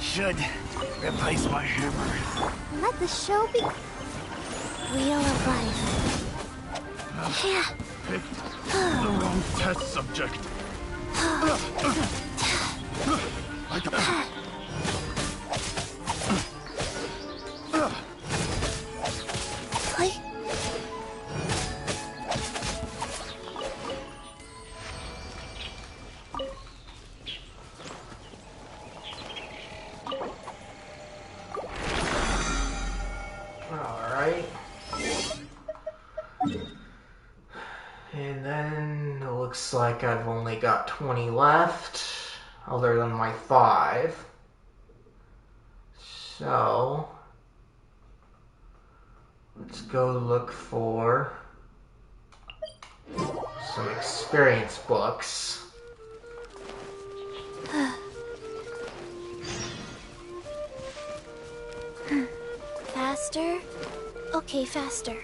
Should replace my hammer. Let the show be. Wheel of life. Yeah. Picked the wrong test subject. I got... Alright. And then it looks like I've only got 20 left, other than my 5. So, let's go look for some experience books. Faster? Okay, faster.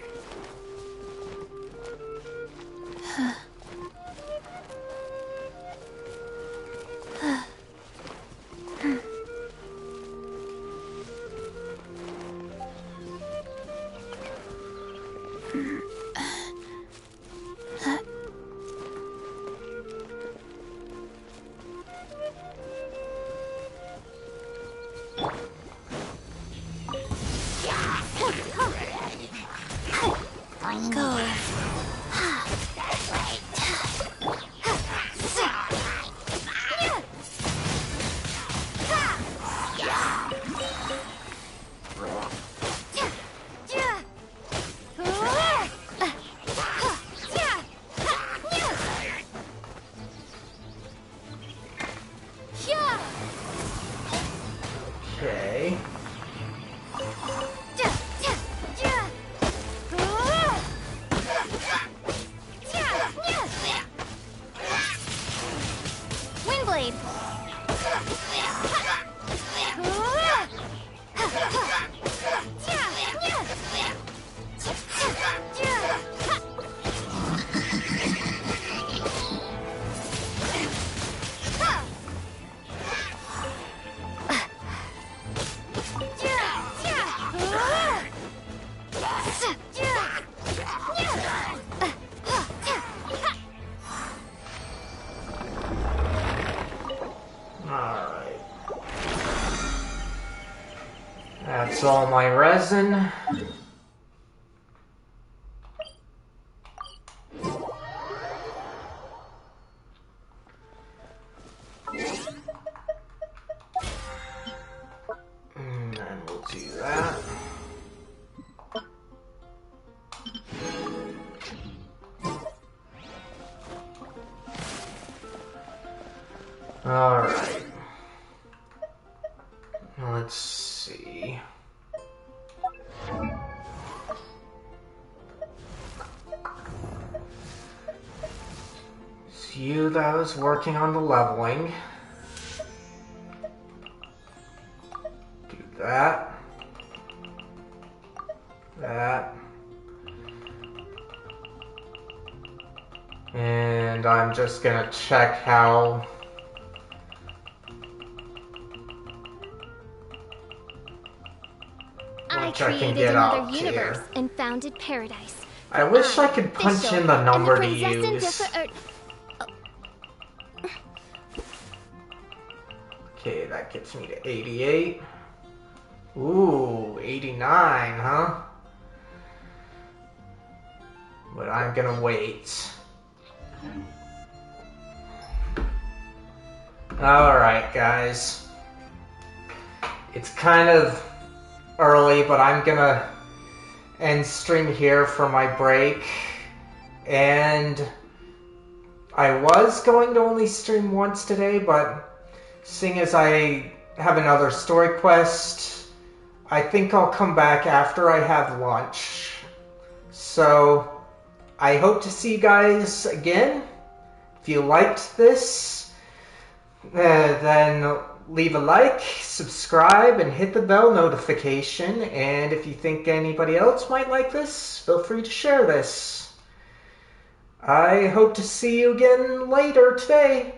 Go. Okay. Windblade. Alright. That's all my resin. And then we'll do that. Alright. Let's see. It's you that was working on the leveling. Do that. That. And I'm just gonna check how... I much I can created get another up universe here. and founded paradise. I wish I could punch Official, in the number and to the princess use. Okay, that gets me to 88. Ooh, 89, huh? But I'm gonna wait. Alright, guys. It's kind of early, but I'm gonna end stream here for my break. And I was going to only stream once today, but seeing as I have another story quest, I think I'll come back after I have lunch. So, I hope to see you guys again. If you liked this, then leave a like, subscribe, and hit the bell notification. And if you think anybody else might like this, feel free to share this. I hope to see you again later today.